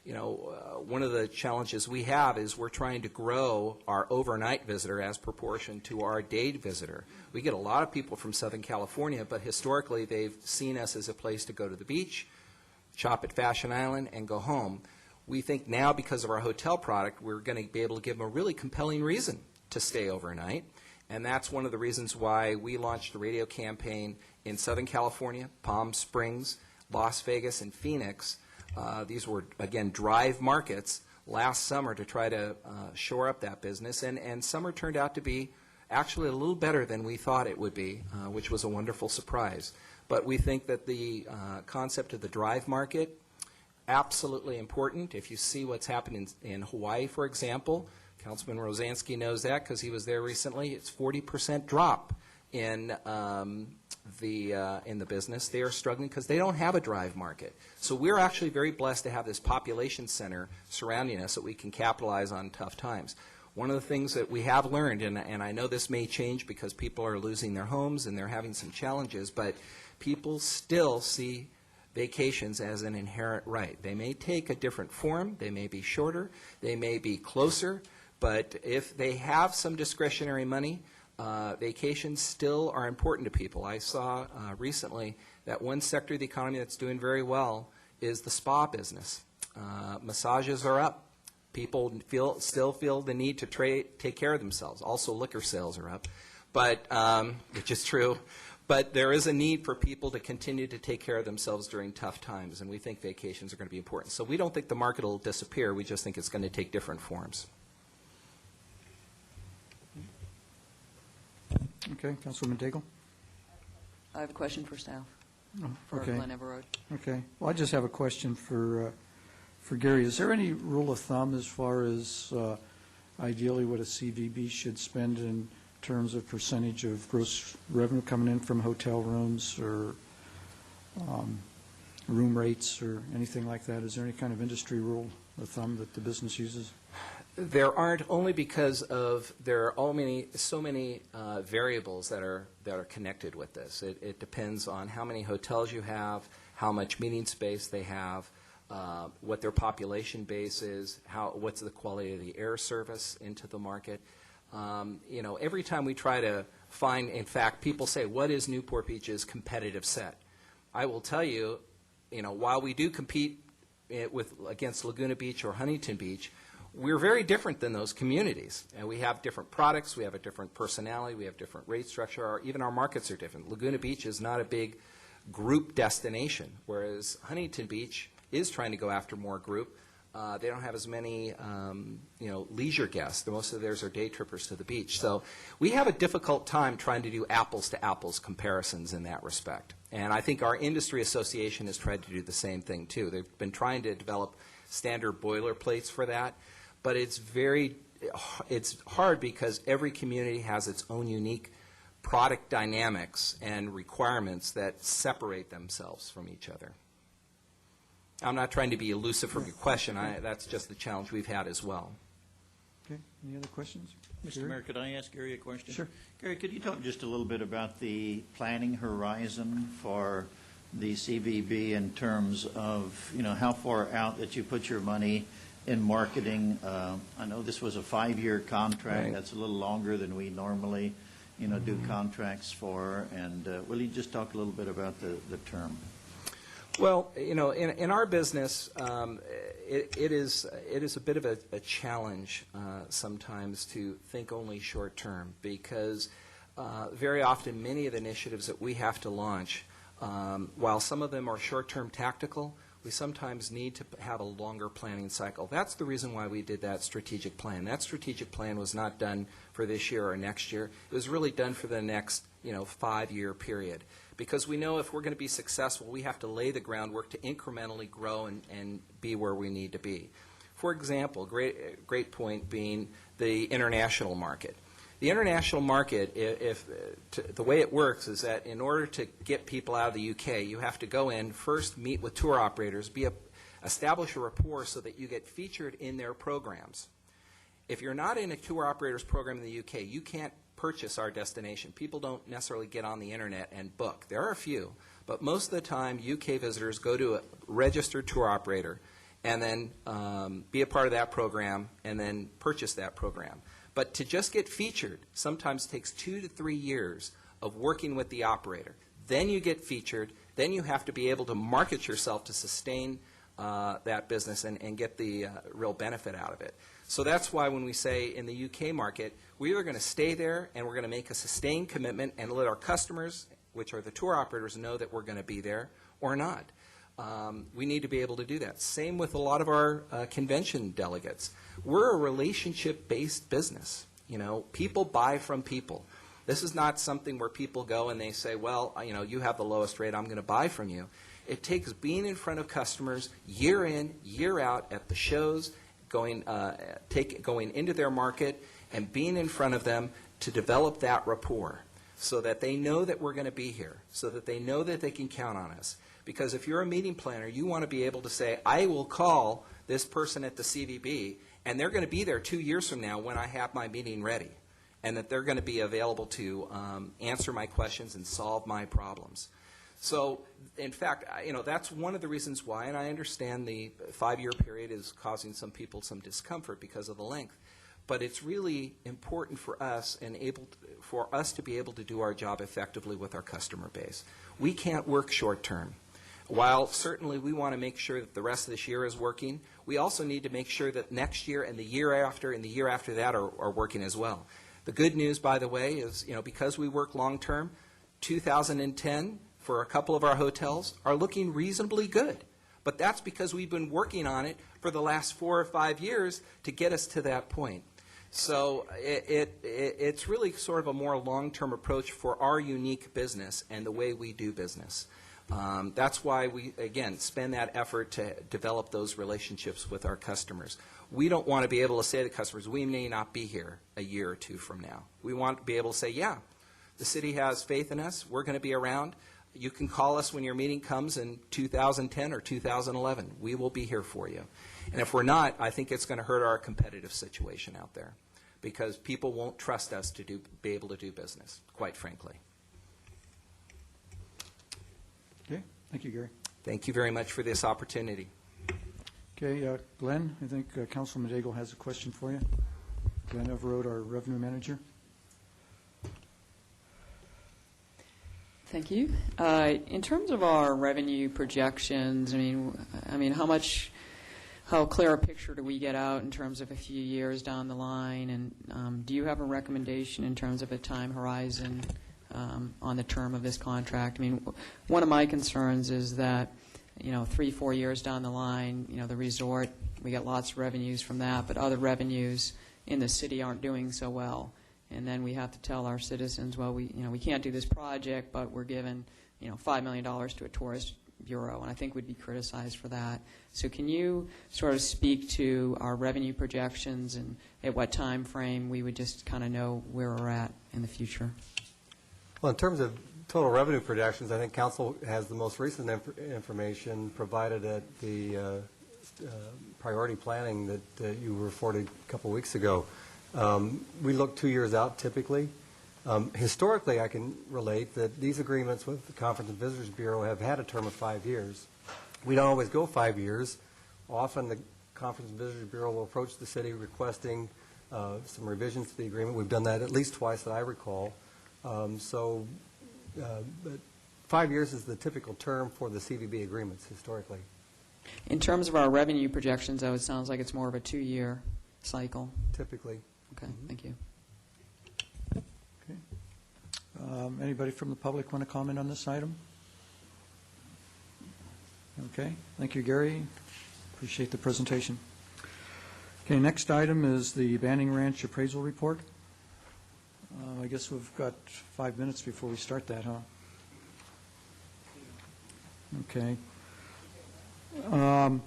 You know, one of the challenges we have is we're trying to grow our overnight visitor as proportion to our day visitor. We get a lot of people from Southern California, but historically they've seen us as a place to go to the beach, shop at Fashion Island, and go home. We think now because of our hotel product, we're going to be able to give them a really compelling reason to stay overnight. And that's one of the reasons why we launched a radio campaign in Southern California, Palm Springs, Las Vegas, and Phoenix. These were, again, drive markets last summer to try to shore up that business. And summer turned out to be actually a little better than we thought it would be, which was a wonderful surprise. But we think that the concept of the drive market, absolutely important. If you see what's happened in Hawaii, for example, Councilman Rosansky knows that because he was there recently. It's 40% drop in the business. They are struggling because they don't have a drive market. So we're actually very blessed to have this population center surrounding us that we can capitalize on tough times. One of the things that we have learned, and I know this may change because people are losing their homes and they're having some challenges, but people still see vacations as an inherent right. They may take a different form. They may be shorter. They may be closer. But if they have some discretionary money, vacations still are important to people. I saw recently that one sector of the economy that's doing very well is the spa business. Massages are up. People still feel the need to take care of themselves. Also, liquor sales are up, but which is true. But there is a need for people to continue to take care of themselves during tough times, and we think vacations are going to be important. So we don't think the market will disappear. We just think it's going to take different forms. Okay, Councilwoman Daigle? I have a question for staff, Oh, for okay. Glen Everard. Okay. Well, I just have a question for Gary. Is there any rule of thumb as far as ideally what a CVB should spend in terms of percentage of gross revenue coming in from hotel rooms or room rates or anything like that? Is there any kind of industry rule of thumb that the business uses? There aren't, only because there are so many variables that are connected with this. It depends on how many hotels you have, how much meeting space they have, what their population base is, what's the quality of the air service into the market. Every time we try to find, in fact, people say, what is Newport Beach's competitive set? I will tell you, while we do compete against Laguna Beach or Huntington Beach, we're very different than those communities. And we have different products, we have a different personality, we have different rate structure, even our markets are different. Laguna Beach is not a big group destination, whereas Huntington Beach is trying to go after more group. They don't have as many, leisure guests. Most of theirs are day trippers to the beach. So we have a difficult time trying to do apples-to-apples comparisons in that respect. And I think our industry association has tried to do the same thing, too. They've been trying to develop standard boilerplates for that. But it's hard because every community has its own unique product dynamics and requirements that separate themselves from each other. I'm not trying to be elusive from your question. That's just the challenge we've had as well. Okay, any other questions? Mr. Gary? Mayor, could I ask Gary a question? Sure. Gary, could you talk just a little bit about the planning horizon for the CVB in terms of, how far out that you put your money in marketing? I know this was a 5-year contract. Right. That's a little longer than we normally, do contracts for. And will you just talk a little bit about the term? Well, in our business, it is a bit of a challenge sometimes to think only short term, because very often many of the initiatives that we have to launch, while some of them are short-term tactical, we sometimes need to have a longer planning cycle. That's the reason why we did that strategic plan. That strategic plan was not done for this year or next year. It was really done for the next 5-year period. Because we know if we're going to be successful, we have to lay the groundwork to incrementally grow and be where we need to be. For example, great point being the international market. The international market, the way it works is that in order to get people out of the UK, you have to go in, first meet with tour operators, establish a rapport so that you get featured in their programs. If you're not in a tour operator's program in the UK, you can't purchase our destination. People don't necessarily get on the internet and book. There are a few, but most of the time UK visitors go to a registered tour operator and then be a part of that program and then purchase that program. But to just get featured sometimes takes 2 to 3 years of working with the operator. Then you get featured. Then you have to be able to market yourself to sustain that business and get the real benefit out of it. So that's why when we say in the UK market, we are going to stay there and we're going to make a sustained commitment and let our customers, which are the tour operators, know that we're going to be there or not. We need to be able to do that. Same with a lot of our convention delegates. We're a relationship-based business. People buy from people. This is not something where people go and they say, well, you have the lowest rate, I'm going to buy from you. It takes being in front of customers year in, year out at the shows, going into their market and being in front of them to develop that rapport so that they know that we're going to be here, so that they know that they can count on us. Because if you're a meeting planner, you want to be able to say, I will call this person at the CVB, and they're going to be there 2 years from now when I have my meeting ready, and that they're going to be available to answer my questions and solve my problems. So, in fact, that's one of the reasons why, and I understand the 5-year period is causing some people some discomfort because of the length. but it's really important for us and for us to be able to do our job effectively with our customer base. We can't work short-term. While certainly we want to make sure that the rest of this year is working, we also need to make sure that next year and the year after and the year after that are working as well. The good news, by the way, is because we work long-term, 2010 for a couple of our hotels are looking reasonably good. But that's because we've been working on it for the last 4 or 5 years to get us to that point. So it's really sort of a more long-term approach for our unique business and the way we do business. That's why we, again, spend that effort to develop those relationships with our customers. We don't want to be able to say to customers, we may not be here a year or two from now. We want to be able to say, yeah, the city has faith in us. We're going to be around. You can call us when your meeting comes in 2010 or 2011. We will be here for you. And if we're not, I think it's going to hurt our competitive situation out there because people won't trust us to be able to do business, quite frankly. Okay, thank you, Gary. Thank you very much for this opportunity. Okay, Glenn, I think Councilman Daigle has a question for you. Glenn Everode, our revenue manager. Thank you. In terms of our revenue projections, I mean, how clear a picture do we get out in terms of a few years down the line? And do you have a recommendation in terms of a time horizon on the term of this contract? I mean, one of my concerns is that, 3-4 years down the line, the resort, we get lots of revenues from that, but other revenues in the city aren't doing so well. And then we have to tell our citizens, well, we can't do this project, but we're given, $5 million to a tourist bureau, and I think we'd be criticized for that. So can you sort of speak to our revenue projections and at what time frame we would just kind of know where we're at in the future? Well, in terms of total revenue projections, I think Council has the most recent information provided at the priority planning that you reported a couple weeks ago. We look 2 years out typically. Historically, I can relate that these agreements with the Conference and Visitors Bureau have had a term of 5 years. We don't always go 5 years. Often the Conference and Visitors Bureau will approach the city requesting some revisions to the agreement. We've done that at least twice that I recall. But 5 years is the typical term for the CVB agreements historically. In terms of our revenue projections, though, it sounds like it's more of a 2-year cycle. Typically. Okay, thank you. Okay. Anybody from the public want to comment on this item? Okay. Thank you, Gary. Appreciate the presentation. Okay, next item is the Banning Ranch appraisal report. I guess we've got 5 minutes before we start that, huh? Okay. Well,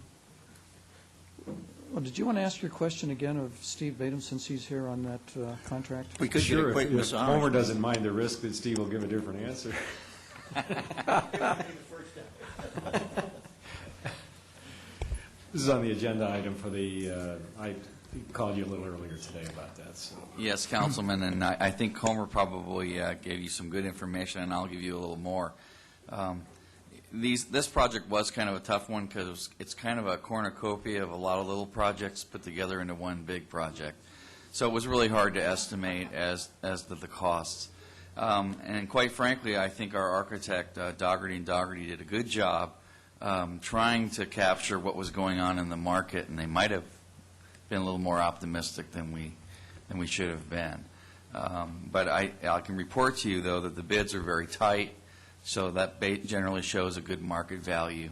did you want to ask your question again of Steve Batum since he's here on that contract? We could get a quick If massage. Homer doesn't mind the risk that Steve will give a different answer. This is on the agenda item for the, I called you a little earlier today about that. So. Yes, Councilman, and I think Homer probably gave you some good information, and I'll give you a little more. This project was kind of a tough one because it's kind of a cornucopia of a lot of little projects put together into one big project. So it was really hard to estimate as to the costs. And quite frankly, I think our architect, Dougherty & Dougherty, did a good job trying to capture what was going on in the market, and they might have been a little more optimistic than we should have been. But I can report to you, though, that the bids are very tight. So that generally shows a good market value.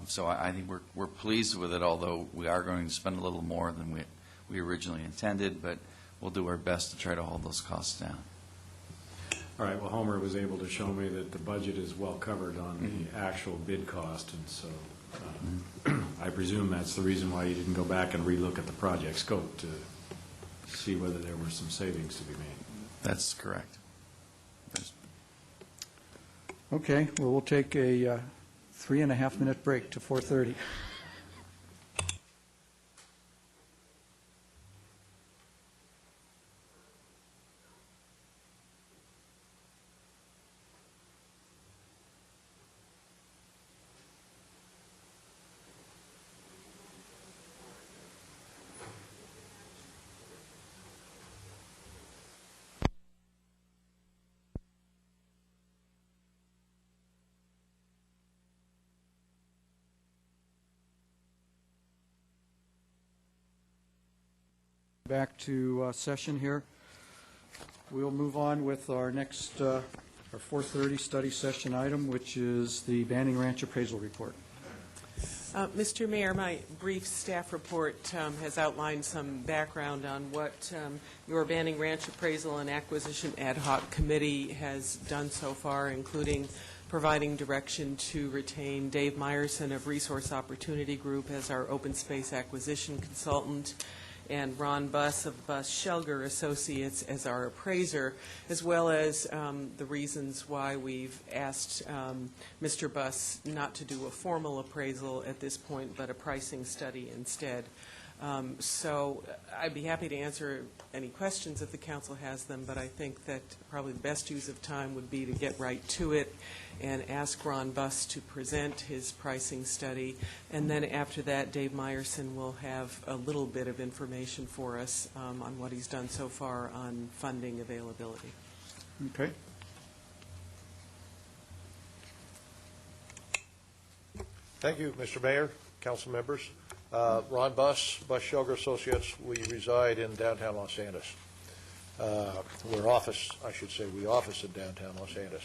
So I think we're pleased with it, although we are going to spend a little more than we originally intended, but we'll do our best to try to hold those costs down. All right, well, Homer was able to show me that the budget is well covered on the actual bid cost, and so I presume that's the reason why you didn't go back and relook at the project scope to see whether there were some savings to be made. That's correct. Okay, well, we'll take a 3.5-minute break to 4:30. Back to session here. We'll move on with our next, our 4:30 study session item, which is the Banning Ranch Appraisal Report. Mr. Mayor, my brief staff report has outlined some background on what your Banning Ranch Appraisal and Acquisition Ad Hoc Committee has done so far, including providing direction to retain Dave Meyerson of Resource Opportunity Group as our open space acquisition consultant, and Ron Buss of Buss Shelger Associates as our appraiser, as well as the reasons why we've asked Mr. Buss not to do a formal appraisal at this point, but a pricing study instead. So I'd be happy to answer any questions if the council has them, but I think that probably the best use of time would be to get right to it and ask Ron Buss to present his pricing study. And then after that, Dave Meyerson will have a little bit of information for us on what he's done so far on funding availability. Okay. Thank you, Mr. Mayor, council members. Ron Buss, Buss Shelger Associates. We reside in downtown Los Angeles. We office in downtown Los Angeles.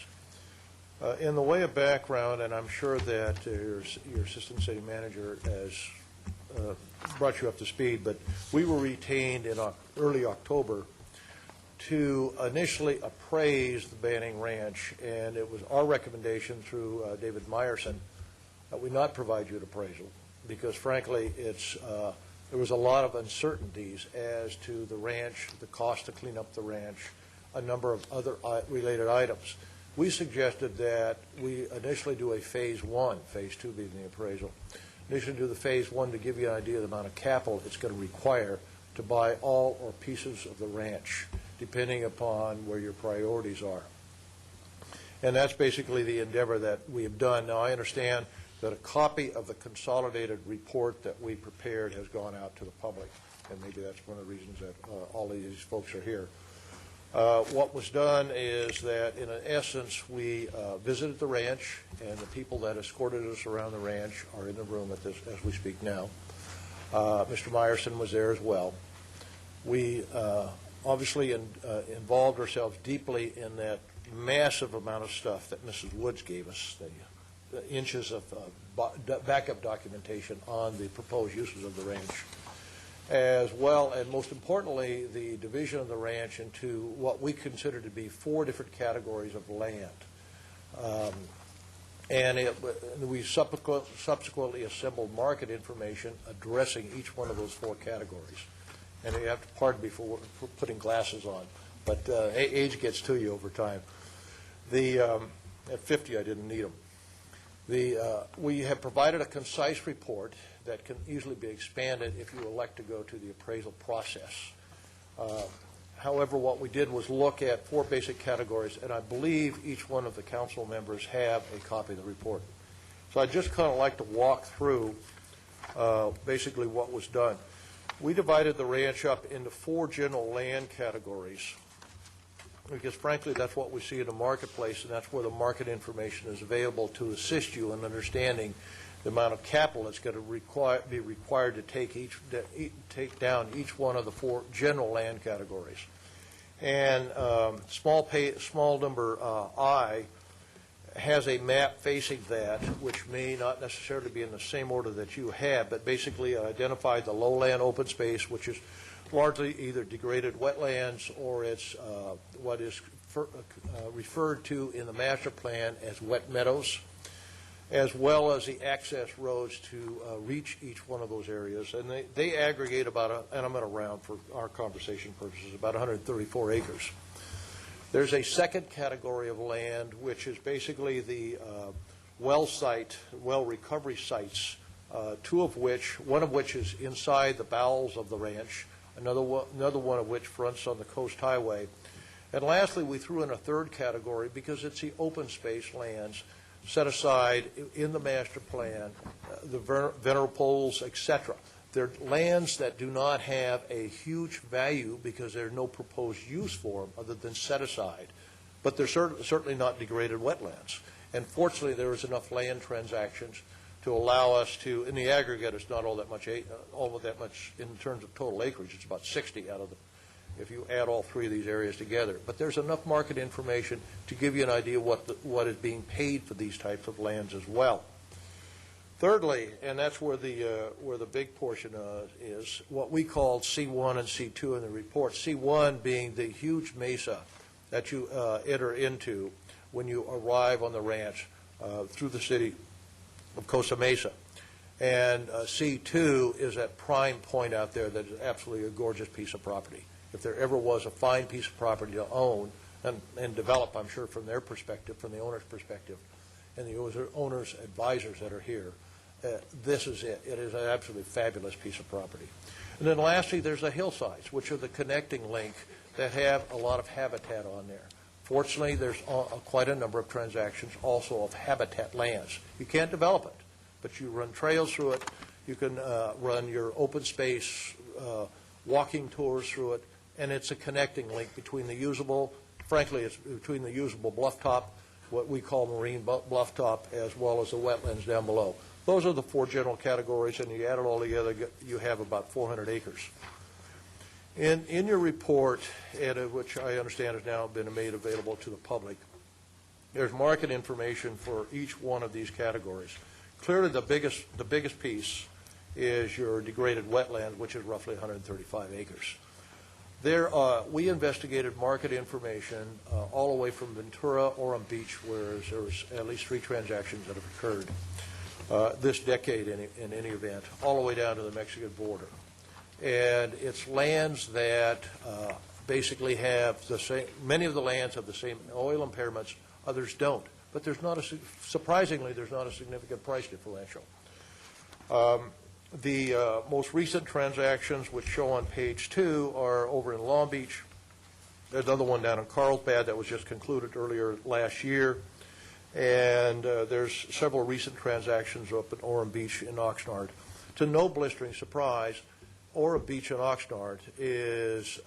In the way of background, and I'm sure that your assistant city manager has brought you up to speed, but we were retained in early October to initially appraise the Banning Ranch, and it was our recommendation through David Meyerson that we not provide you an appraisal, because frankly, there was a lot of uncertainties as to the ranch, the cost to clean up the ranch, a number of other related items. We suggested that we initially do a phase one, phase two being the appraisal. Initially do the phase one to give you an idea of the amount of capital it's going to require to buy all or pieces of the ranch, depending upon where your priorities are. And that's basically the endeavor that we have done. Now, I understand that a copy of the consolidated report that we prepared has gone out to the public, and maybe that's one of the reasons that all of these folks are here. What was done is that, in essence, we visited the ranch, and the people that escorted us around the ranch are in the room as we speak now. Mr. Meyerson was there as well. We obviously involved ourselves deeply in that massive amount of stuff that Mrs. Woods gave us, the inches of backup documentation on the proposed uses of the ranch, as well, and most importantly, the division of the ranch into what we consider to be 4 different categories of land. We subsequently assembled market information addressing each one of those 4 categories. And you have to pardon me for putting glasses on, but age gets to you over time. At 50, I didn't need them. We have provided a concise report that can easily be expanded if you elect to go to the appraisal process. However, what we did was look at 4 basic categories, and I believe each one of the council members have a copy of the report. So I'd just kind of like to walk through basically what was done. We divided the ranch up into 4 general land categories, because frankly, that's what we see in the marketplace, and that's where the market information is available to assist you in understanding the amount of capital that's going to be required to take down each one of the 4 general land categories. And small number I has a map facing that, which may not necessarily be in the same order that you have, but basically identified the lowland open space, which is largely either degraded wetlands or it's what is referred to in the master plan as wet meadows, as well as the access roads to reach each one of those areas. And they aggregate about, and I'm going to round for our conversation purposes, about 134 acres. There's a second category of land, which is basically the well recovery sites, one of which is inside the bowels of the ranch, another one of which fronts on the Coast Highway. And lastly, we threw in a third category because it's the open space lands set aside in the master plan, the Veneropols, etc. They're lands that do not have a huge value because there's no proposed use for them other than set aside. But they're certainly not degraded wetlands. And fortunately, there was enough land transactions to allow us to, in the aggregate, it's not all that much in terms of total acreage. It's about 60 out of the, if you add all three of these areas together. But there's enough market information to give you an idea what is being paid for these types of lands as well. Thirdly, and that's where the big portion is, what we call C1 and C2 in the report. C1 being the huge mesa that you enter into when you arrive on the ranch through the city of Costa Mesa. And C2 is that prime point out there that is absolutely a gorgeous piece of property. If there ever was a fine piece of property to own and develop, I'm sure from their perspective, from the owner's perspective, and the owner's advisors that are here, this is it. It is an absolutely fabulous piece of property. And then lastly, there's the hillsides, which are the connecting link that have a lot of habitat on there. Fortunately, there's quite a number of transactions also of habitat lands. You can't develop it, but you run trails through it. You can run your open space walking tours through it, and it's a connecting link between the usable, frankly, it's between the usable bluff top, what we call marine bluff top, as well as the wetlands down below. Those are the four general categories, and you add it all together, you have about 400 acres. In your report, which I understand has now been made available to the public, there's market information for each one of these categories. Clearly, the biggest piece is your degraded wetland, which is roughly 135 acres. We investigated market information all the way from Ventura, Orem Beach, where there's at least 3 transactions that have occurred this decade in any event, all the way down to the Mexican border. And it's lands that basically have the same, many of the lands have the same oil impairments, others don't. But surprisingly, there's not a significant price differential. The most recent transactions, which show on page 2, are over in Long Beach. There's another one down in Carlsbad that was just concluded earlier last year. And there's several recent transactions up at Orem Beach in Oxnard. To no blistering surprise, Orem Beach and Oxnard is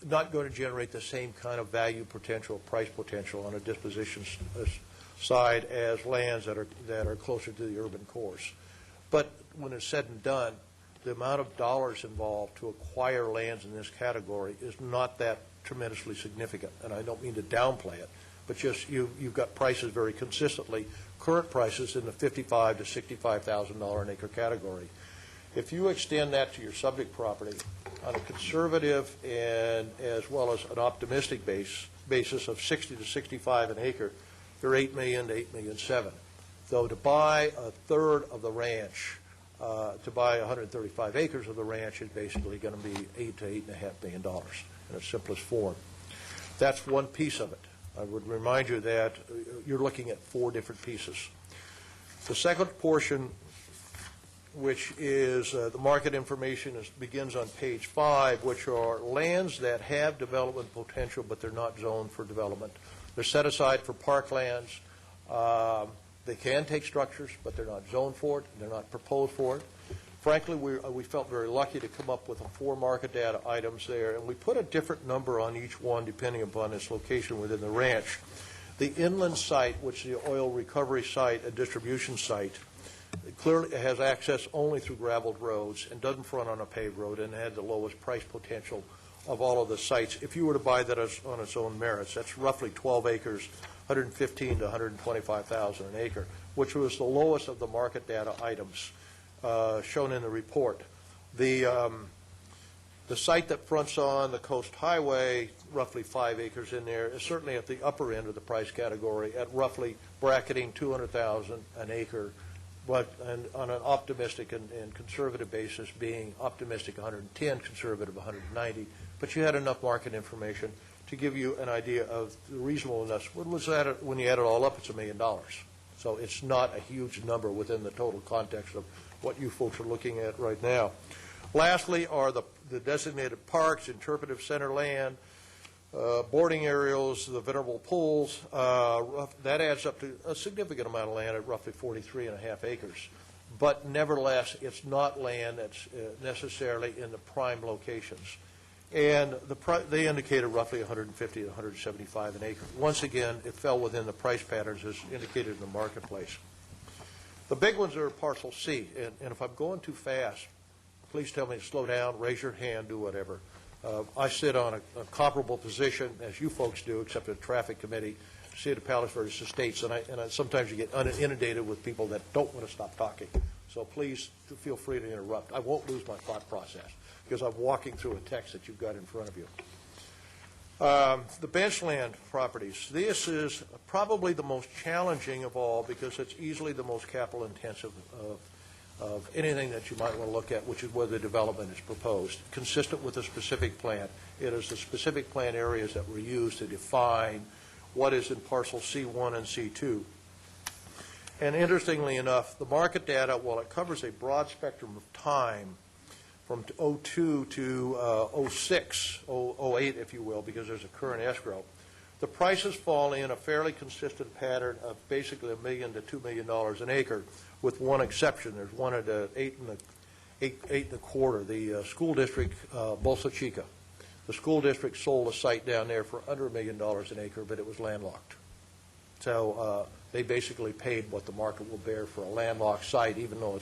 not going to generate the same kind of value potential, price potential on a disposition side as lands that are closer to the urban cores. But when it's said and done, the amount of dollars involved to acquire lands in this category is not that tremendously significant. And I don't mean to downplay it, but just you've got prices very consistently, current prices in the $55,000 to $65,000 an acre category. If you extend that to your subject property on a conservative and as well as an optimistic basis of 60 to 65 an acre, they're $8 million to $8.7 million. Though to buy a third of the ranch, to buy 135 acres of the ranch is basically going to be $8 to $8.5 million in its simplest form. That's one piece of it. I would remind you that you're looking at 4 different pieces. The second portion, which is the market information, begins on page 5, which are lands that have development potential, but they're not zoned for development. They're set aside for parklands. They can take structures, but they're not zoned for it. They're not proposed for it. Frankly, we felt very lucky to come up with 4 market data items there, and we put a different number on each one depending upon its location within the ranch. The inland site, which is the oil recovery site, a distribution site, it clearly has access only through graveled roads and doesn't front on a paved road and had the lowest price potential of all of the sites. If you were to buy that on its own merits, that's roughly 12 acres, $115,000 to $125,000 an acre, which was the lowest of the market data items shown in the report. The site that fronts on the Coast Highway, roughly 5 acres in there, is certainly at the upper end of the price category at roughly bracketing $200,000 an acre, but on an optimistic and conservative basis, being optimistic 110, conservative 190. But you had enough market information to give you an idea of the reasonableness. When you add it all up, it's $1 million. So it's not a huge number within the total context of what you folks are looking at right now. Lastly are the designated parks, interpretive center land, boarding areas, the venerable pools. That adds up to a significant amount of land at roughly 43.5 acres. But nevertheless, it's not land that's necessarily in the prime locations. And they indicated roughly 150 to 175 an acre. Once again, it fell within the price patterns as indicated in the marketplace. The big ones are parcel C, and if I'm going too fast, please tell me to slow down, raise your hand, do whatever. I sit on a comparable position as you folks do, except in the traffic committee, City of Palos Verdes Estates, and sometimes you get inundated with people that don't want to stop talking. So please feel free to interrupt. I won't lose my thought process because I'm walking through a text that you've got in front of you. The benchland properties. This is probably the most challenging of all because it's easily the most capital intensive of anything that you might want to look at, which is where the development is proposed. Consistent with the specific plan, it is the specific plan areas that were used to define what is in parcel C1 and C2. And interestingly enough, the market data, while it covers a broad spectrum of time, from 02 to 06, 08, if you will, because there's a current escrow, the prices fall in a fairly consistent pattern of basically $1 million to $2 million an acre, with one exception. There's one at eight and a quarter. The school district, Bolsa Chica. The school district sold a site down there for under $1 million an acre, but it was landlocked. So they basically paid what the market will bear for a landlocked site, even though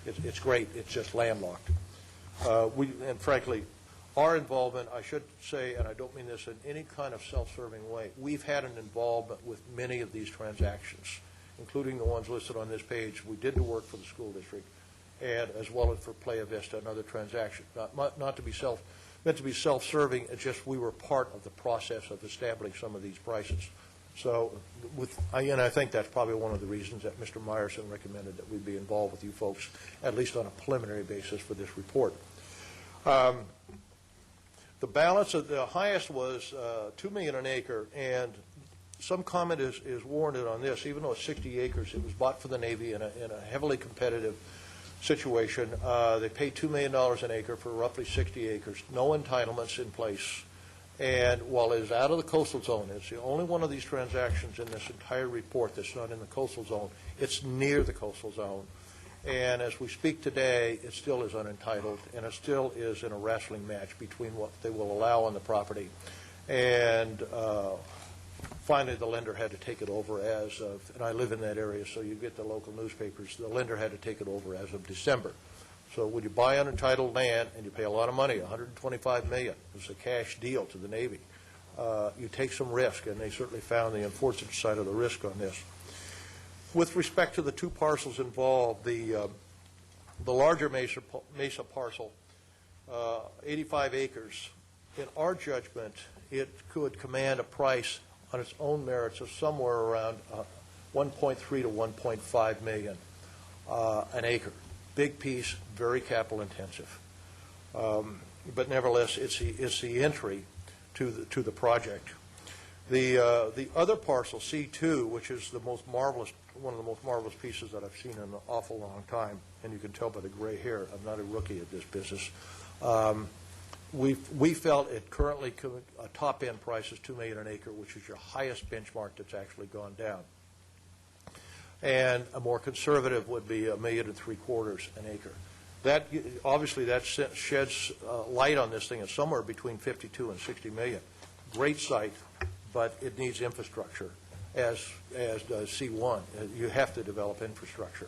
it's great. It's just landlocked. And frankly, our involvement, I should say, and I don't mean this in any kind of self-serving way, we've had an involvement with many of these transactions, including the ones listed on this page. We did the work for the school district, and as well as for Playa Vista, another transaction. Not to be meant to be self-serving, it's just we were part of the process of establishing some of these prices. So, and I think that's probably one of the reasons that Mr. Meyerson recommended that we be involved with you folks, at least on a preliminary basis for this report. The balance of the highest was $2 million an acre, and some comment is warranted on this. Even though it's 60 acres, it was bought for the Navy in a heavily competitive situation. They paid $2 million an acre for roughly 60 acres, no entitlements in place. And while it is out of the coastal zone, it's the only one of these transactions in this entire report that's not in the coastal zone. It's near the coastal zone. And as we speak today, it still is unentitled, and it still is in a wrestling match between what they will allow on the property. And finally, the lender had to take it over as of, and I live in that area, so you get the local newspapers, the lender had to take it over as of December. So when you buy unentitled land and you pay a lot of money, $125 million, it's a cash deal to the Navy, you take some risk, and they certainly found the unfortunate side of the risk on this. With respect to the two parcels involved, the larger Mesa parcel, 85 acres, in our judgment, it could command a price on its own merits of somewhere around 1.3 to 1.5 million an acre. Big piece, very capital intensive. But nevertheless, it's the entry to the project. The other parcel, C2, which is the most marvelous, one of the most marvelous pieces that I've seen in an awful long time, and you can tell by the gray hair, I'm not a rookie at this business. We felt it currently a top-end price is $2 million an acre, which is your highest benchmark that's actually gone down. And a more conservative would be $1.75 million an acre. That obviously that sheds light on this thing at somewhere between 52 and 60 million. Great site, but it needs infrastructure, as does C1. You have to develop infrastructure.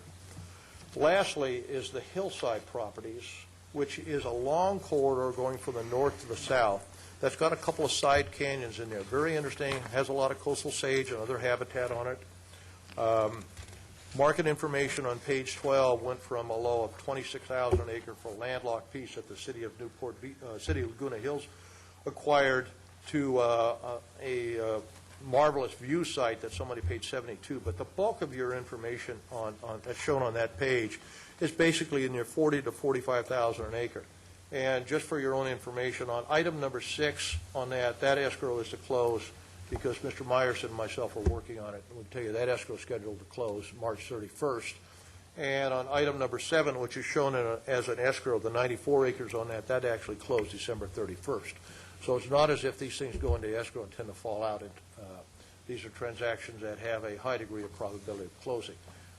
Lastly is the hillside properties, which is a long corridor going from the north to the south. That's got a couple of side canyons in there. Very interesting. Has a lot of coastal sage and other habitat on it. Market information on page 12 went from a low of 26,000 an acre for a landlocked piece that the city of City of Laguna Hills acquired to a marvelous view site that somebody paid 72. But the bulk of your information that's shown on that page is basically in your 40 to 45,000 an acre. And just for your own information, on item number 6 on that escrow is to close because Mr. Meyerson and myself are working on it. And we'll tell you that escrow is scheduled to close March 31st. And on item number 7, which is shown as an escrow, the 94 acres on that actually closed December 31st. So it's not as if these things go into escrow and tend to fall out. These are transactions that have a high degree of probability of closing.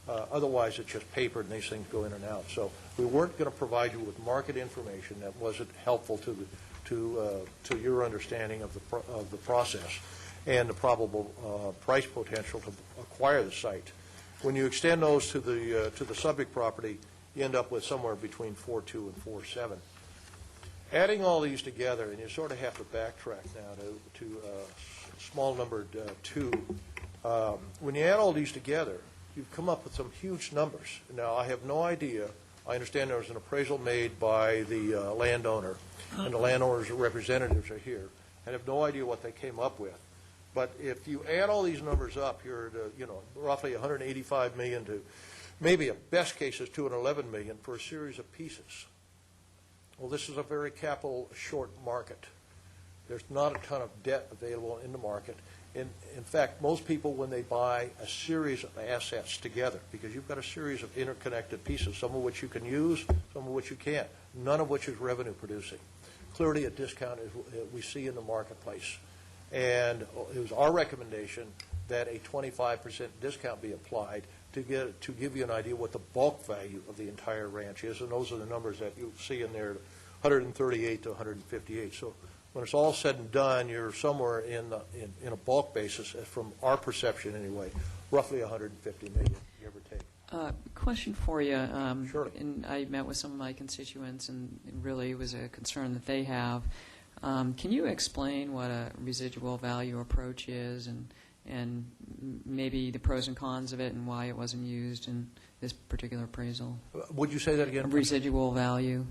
Otherwise, it's just paper, and these things go in and out. So we weren't going to provide you with market information that wasn't helpful to your understanding of the process and the probable price potential to acquire the site. When you extend those to the subject property, you end up with somewhere between 4.2 and 4.7. Adding all these together, and you sort of have to backtrack now to small number 2. When you add all these together, you've come up with some huge numbers. Now, I have no idea. I understand there was an appraisal made by the landowner, and the landowner's representatives are here. I have no idea what they came up with. But if you add all these numbers up, you're at, roughly $185 million to maybe a best case is $211 million for a series of pieces. Well, this is a very capital short market. There's not a ton of debt available in the market. In fact, most people, when they buy a series of assets together, because you've got a series of interconnected pieces, some of which you can use, some of which you can't, none of which is revenue producing. Clearly, a discount is we see in the marketplace. And it was our recommendation that a 25% discount be applied to give you an idea what the bulk value of the entire ranch is, and those are the numbers that you see in there, 138 to 158. So when it's all said and done, you're somewhere in a bulk basis, from our perception anyway, roughly 150 million, give or take. Question for you. Sure. And I met with some of my constituents, and it really was a concern that they have. Can you explain what a residual value approach is, and maybe the pros and cons of it, and why it wasn't used in this particular appraisal? Would you say that again? Residual value.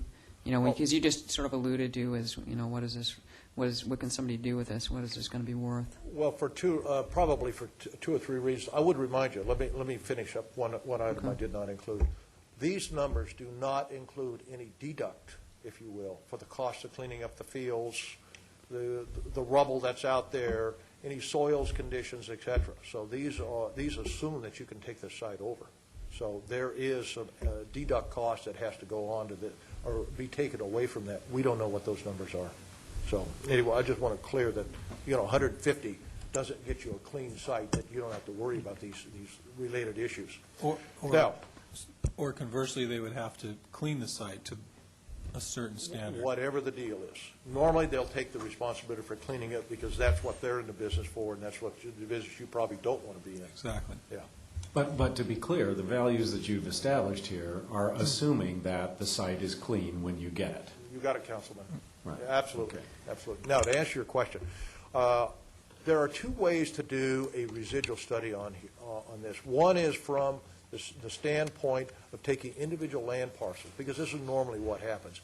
Because you just sort of alluded to as, what is this? What can somebody do with this? What is this going to be worth? Well, probably for two or three reasons. I would remind you. Let me finish up one item I did not include. These numbers do not include any deduct, if you will, for the cost of cleaning up the fields, the rubble that's out there, any soils conditions, et cetera. So these assume that you can take the site over. So there is some deduct cost that has to go on to or be taken away from that. We don't know what those numbers are. So anyway, I just want to clear that 150 doesn't get you a clean site, that you don't have to worry about these related issues. Or conversely, they would have to clean the site to a certain standard. Whatever the deal is. Normally, they'll take the responsibility for cleaning it because that's what they're in the business for, and that's what the business you probably don't want to be in. Exactly. Yeah. But to be clear, the values that you've established here are assuming that the site is clean when you get it. You got it, Councilman. Right. Absolutely. Okay. Absolutely. Now, to answer your question, there are two ways to do a residual study on this. One is from the standpoint of taking individual land parcels, because this is normally what happens.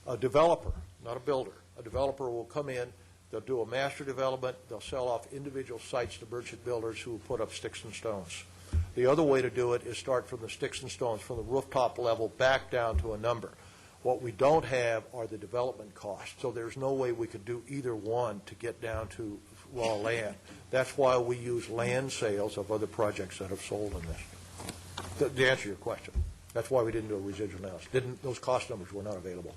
A developer, not a builder, a developer will come in, they'll do a master development, they'll sell off individual sites to merchant builders who will put up sticks and stones. The other way to do it is start from the sticks and stones, from the rooftop level back down to a number. What we don't have are the development costs, so there's no way we could do either one to get down to raw land. That's why we use land sales of other projects that have sold in this. To answer your question, that's why we didn't do a residual analysis. Those cost numbers were not available.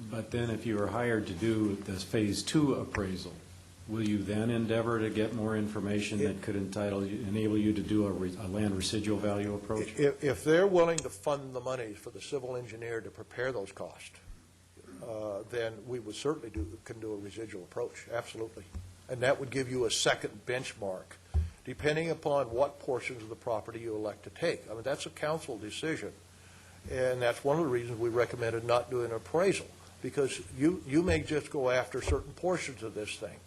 But then if you were hired to do this Phase 2 appraisal, will you then endeavor to get more information that could enable you to do a land residual value approach? If they're willing to fund the money for the civil engineer to prepare those costs, then we would certainly can do a residual approach, absolutely. And that would give you a second benchmark, depending upon what portions of the property you elect to take. I mean, that's a council decision, and that's one of the reasons we recommended not doing an appraisal, because you may just go after certain portions of this thing.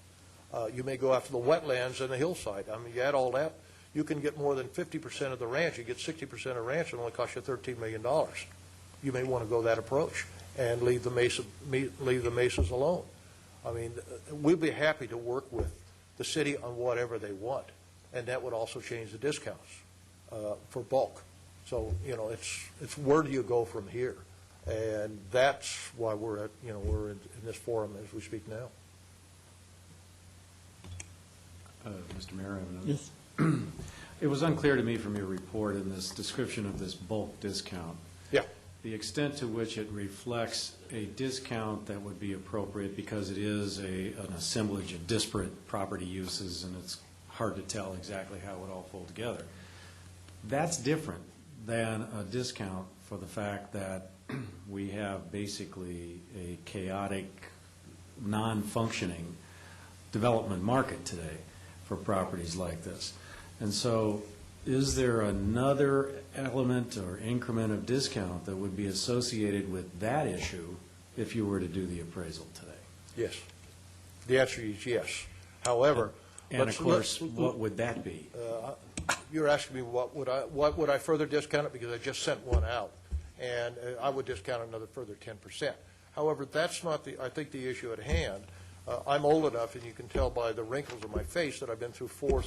You may go after the wetlands and the hillside. I mean, you add all that, you can get more than 50% of the ranch. You get 60% of ranch, and it only costs you $13 million. You may want to go that approach and leave the mesas alone. I mean, we'd be happy to work with the city on whatever they want, and that would also change the discounts for bulk. So, it's where do you go from here? And that's why we're in this forum as we speak now. Mr. Mayor, yes. It was unclear to me from your report in this description of this bulk discount. Yeah. The extent to which it reflects a discount that would be appropriate because it is an assemblage of disparate property uses, and it's hard to tell exactly how it would all fold together. That's different than a discount for the fact that we have basically a chaotic, non-functioning development market today for properties like this. And so is there another element or increment of discount that would be associated with that issue if you were to do the appraisal today? Yes. The answer is yes. However. And of course, what would that be? You're asking me what would I further discount it, because I just sent one out, and I would discount another further 10%. However, that's not I think the issue at hand. I'm old enough, and you can tell by the wrinkles on my face, that I've been through four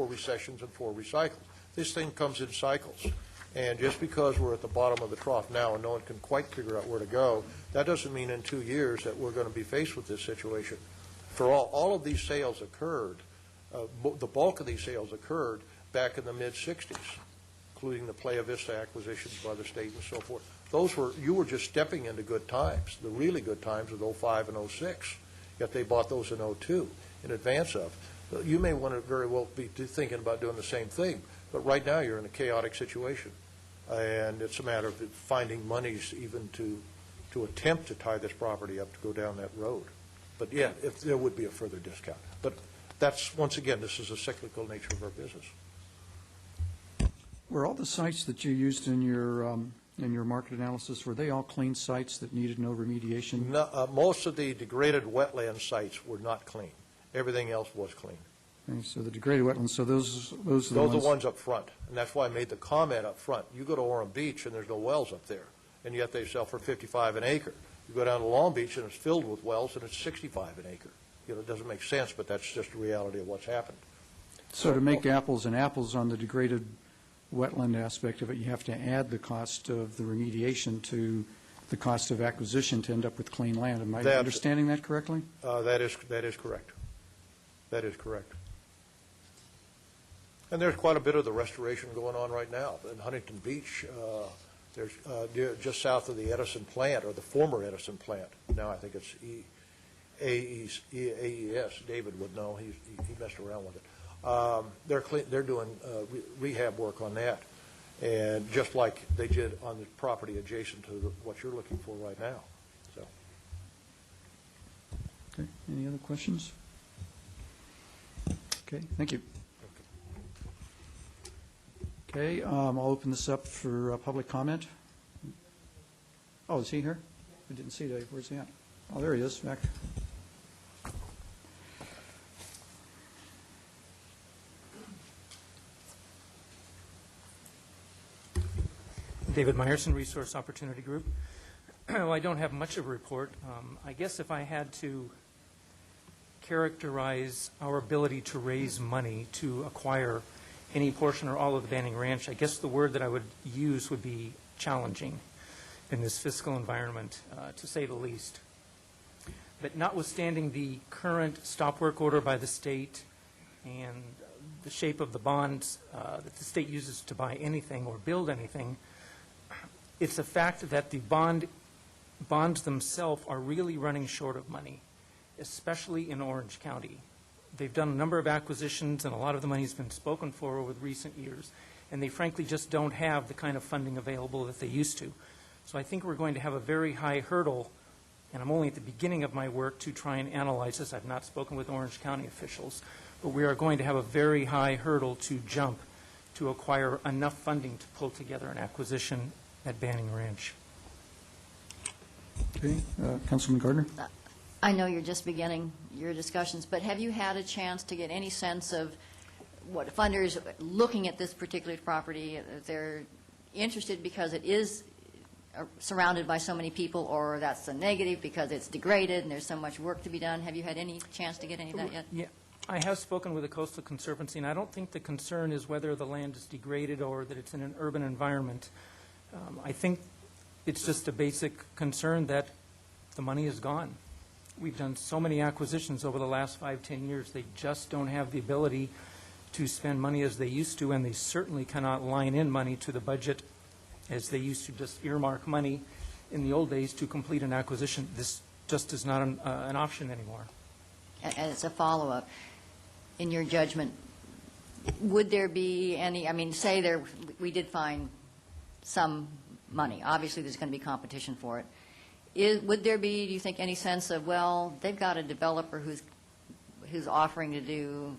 recessions and 4 recycles. This thing comes in cycles. And just because we're at the bottom of the trough now and no one can quite figure out where to go, that doesn't mean in 2 years that we're going to be faced with this situation. For all of these sales occurred, the bulk of these sales occurred back in the mid-'60s, including the Playa Vista acquisitions by the state and so forth. You were just stepping into good times. The really good times of 05 and 06, yet they bought those in 02 in advance of. You may want to very well be thinking about doing the same thing, but right now you're in a chaotic situation, and it's a matter of finding monies even to attempt to tie this property up to go down that road. But yeah, if there would be a further discount. But that's, once again, this is a cyclical nature of our business. Were all the sites that you used in your market analysis, were they all clean sites that needed no remediation? No, most of the degraded wetland sites were not clean. Everything else was clean. Okay, so the degraded wetlands, so those are the ones. Those are the ones up front, and that's why I made the comment up front. You go to Orem Beach, and there's no wells up there, and yet they sell for $55 an acre. You go down to Long Beach, and it's filled with wells, and it's $65 an acre. You know, it doesn't make sense, but that's just the reality of what's happened. So to make apples and apples on the degraded wetland aspect of it, you have to add the cost of the remediation to the cost of acquisition to end up with clean land. Am I understanding that correctly? That is correct. That is correct. And there's quite a bit of the restoration going on right now. In Huntington Beach, there's just south of the Edison plant, or the former Edison plant. Now I think it's AES. David would know. He messed around with it. They're doing rehab work on that, and just like they did on the property adjacent to what you're looking for right now. So. Okay. Any other questions? Okay. Thank you. Okay. I'll open this up for public comment. Oh, is he here? I didn't see Dave. Where's he at? Oh, there he is. Back. David Meyerson, Resource Opportunity Group. Well, I don't have much of a report. I guess if I had to characterize our ability to raise money to acquire any portion or all of the Banning Ranch, I guess the word that I would use would be challenging in this fiscal environment, to say the least. But notwithstanding the current stop work order by the state and the shape of the bonds that the state uses to buy anything or build anything, it's a fact that the bonds themselves are really running short of money, especially in Orange County. They've done a number of acquisitions, and a lot of the money has been spoken for over the recent years, and they frankly just don't have the kind of funding available that they used to. So I think we're going to have a very high hurdle, and I'm only at the beginning of my work to try and analyze this. I've not spoken with Orange County officials, but we are going to have a very high hurdle to jump to acquire enough funding to pull together an acquisition at Banning Ranch. Okay. Councilman Gardner? I know you're just beginning your discussions, but have you had a chance to get any sense of what funders looking at this particular property, if they're interested because it is surrounded by so many people, or that's a negative because it's degraded and there's so much work to be done? Have you had any chance to get any of that yet? Yeah, I have spoken with the Coastal Conservancy, and I don't think the concern is whether the land is degraded or that it's in an urban environment. I think it's just a basic concern that the money is gone. We've done so many acquisitions over the last 5-10 years. They just don't have the ability to spend money as they used to, and they certainly cannot line in money to the budget as they used to just earmark money in the old days to complete an acquisition. This just is not an option anymore. As a follow-up, in your judgment, would there be any, I mean, say we did find some money. Obviously, there's going to be competition for it. Would there be, do you think, any sense of, well, they've got a developer who's offering to do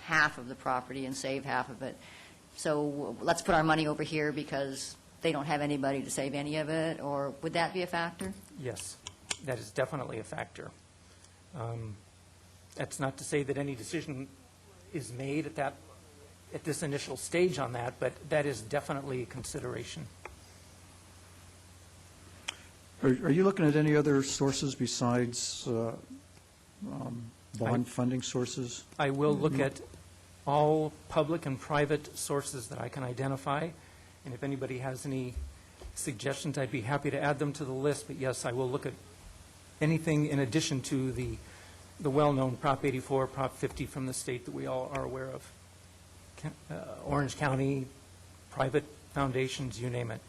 half of the property and save half of it. so let's put our money over here because they don't have anybody to save any of it, or would that be a factor? Yes, that is definitely a factor. That's not to say that any decision is made at this initial stage on that, but that is definitely a consideration. Are you looking at any other sources besides bond funding sources? I will look at all public and private sources that I can identify, and if anybody has any suggestions, I'd be happy to add them to the list, but yes, I will look at anything in addition to the well-known Prop 84, Prop 50 from the state that we all are aware of. Orange County, private foundations, you name it.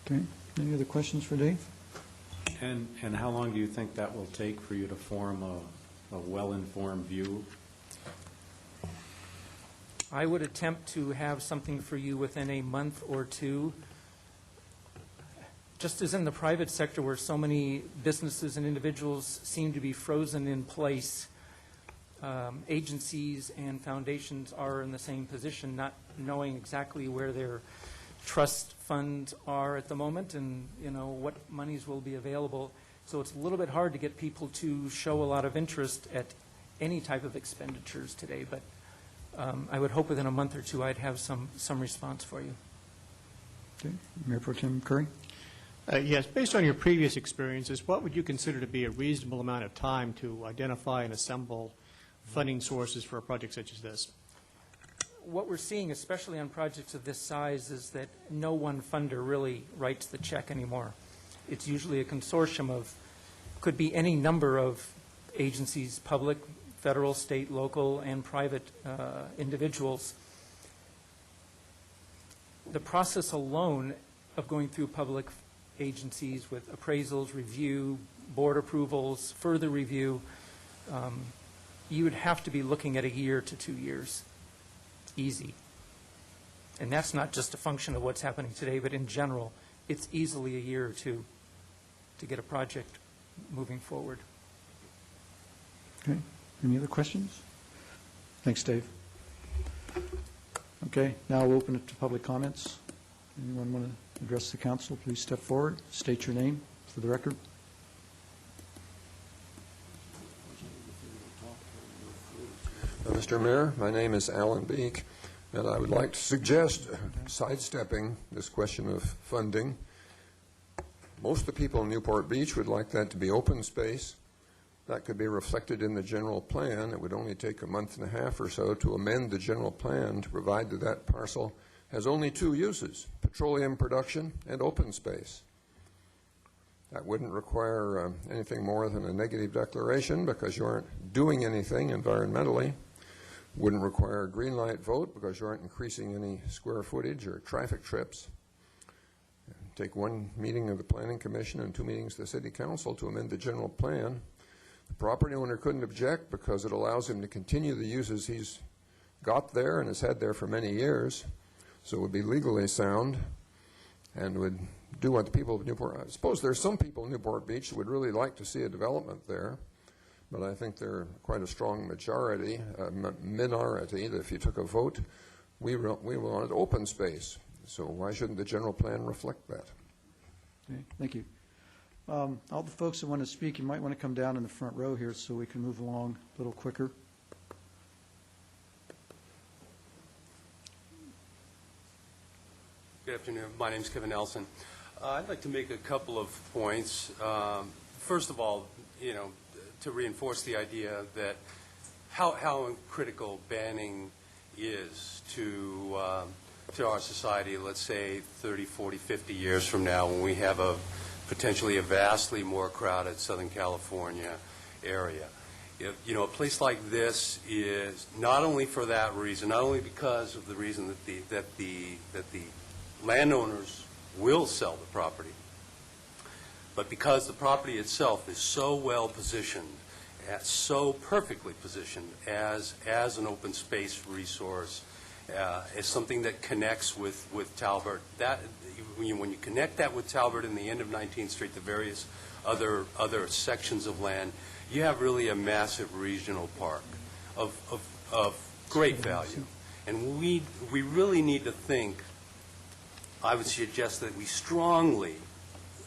Okay. Any other questions for Dave? And how long do you think that will take for you to form a well-informed view? I would attempt to have something for you within a month or two. Just as in the private sector where so many businesses and individuals seem to be frozen in place, agencies and foundations are in the same position, not knowing exactly where their trust funds are at the moment and, what monies will be available. So it's a little bit hard to get people to show a lot of interest at any type of expenditures today, but I would hope within a month or two I'd have some response for you. Okay. Mayor Pro Tem Curry? Yes, based on your previous experiences, what would you consider to be a reasonable amount of time to identify and assemble funding sources for a project such as this? What we're seeing, especially on projects of this size, is that no one funder really writes the check anymore. It's usually a consortium of, could be any number of agencies, public, federal, state, local, and private individuals. The process alone of going through public agencies with appraisals, review, board approvals, further review, you would have to be looking at 1 year to 2 years. Easy. And that's not just a function of what's happening today, but in general, it's easily 1 year or 2 to get a project moving forward. Okay. Any other questions? Thanks, Dave. Okay, now we'll open it to public comments. Anyone want to address the council, please step forward. State your name for the record. Mr. Mayor, my name is Alan Beek, and I would like to suggest sidestepping this question of funding. Most of the people in Newport Beach would like that to be open space. That could be reflected in the general plan. It would only take a month and a half or so to amend the general plan to provide that that parcel has only 2 uses, petroleum production and open space. That wouldn't require anything more than a negative declaration because you aren't doing anything environmentally. Wouldn't require a green light vote because you aren't increasing any square footage or traffic trips. Take 1 meeting of the Planning Commission and 2 meetings of the City Council to amend the general plan. The property owner couldn't object because it allows him to continue the uses he's got there and has had there for many years. So it would be legally sound and would do what the people of Newport, I suppose there's some people in Newport Beach that would really like to see a development there, but I think they're quite a strong minority that if you took a vote, we wanted open space. So why shouldn't the general plan reflect that? Okay, thank you. All the folks that want to speak, you might want to come down in the front row here so we can move along a little quicker. Good afternoon. My name is Kevin Nelson. I'd like to make a couple of points. First of all, to reinforce the idea that how critical banning is to our society, let's say 30, 40, 50 years from now when we have potentially a vastly more crowded Southern California area. A place like this is not only for that reason, not only because of the reason that the landowners will sell the property, but because the property itself is so well positioned, so perfectly positioned as an open space resource, as something that connects with Talbert. When you connect that with Talbert and the end of 19th Street, the various other sections of land, you have really a massive regional park of great value. And we really need to think, I would suggest that we strongly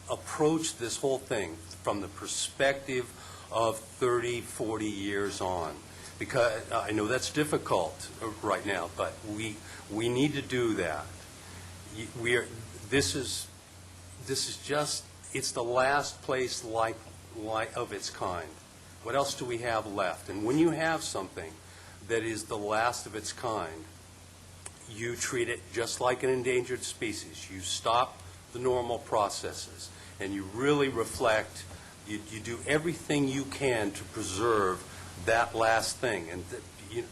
approach this whole thing from the perspective of 30, 40 years on. Because I know that's difficult right now, but we need to do that. This is just, it's the last place like of its kind. What else do we have left? And when you have something that is the last of its kind, you treat it just like an endangered species. You stop the normal processes, and you really reflect, you do everything you can to preserve that last thing. And you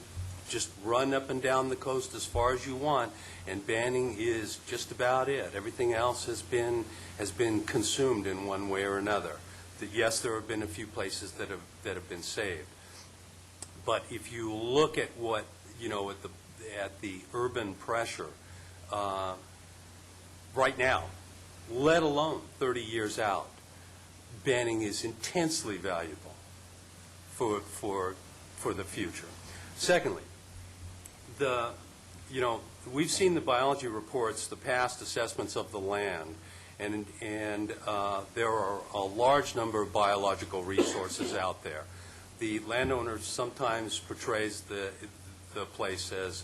just run up and down the coast as far as you want, and Banning is just about it. Everything else has been consumed in one way or another. Yes, there have been a few places that have been saved. But if you look at what, at the urban pressure right now, let alone 30 years out, Banning is intensely valuable for the future. Secondly, we've seen the biology reports, the past assessments of the land, and there are a large number of biological resources out there. The landowner sometimes portrays the place as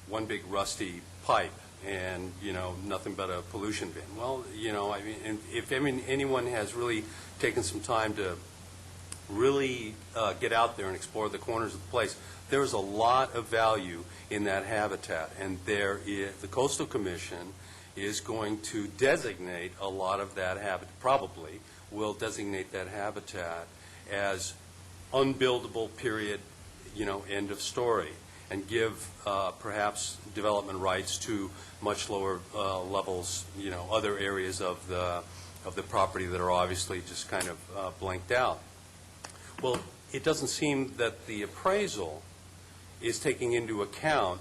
one big rusty pipe and, nothing but a pollution bin. Well, if anyone has really taken some time to really get out there and explore the corners of the place, there's a lot of value in that habitat. And the Coastal Commission is going to designate a lot of that habitat, probably will designate that habitat as unbuildable, period, end of story, and give perhaps development rights to much lower levels, other areas of the property that are obviously just kind of blanked out. Well, it doesn't seem that the appraisal is taking into account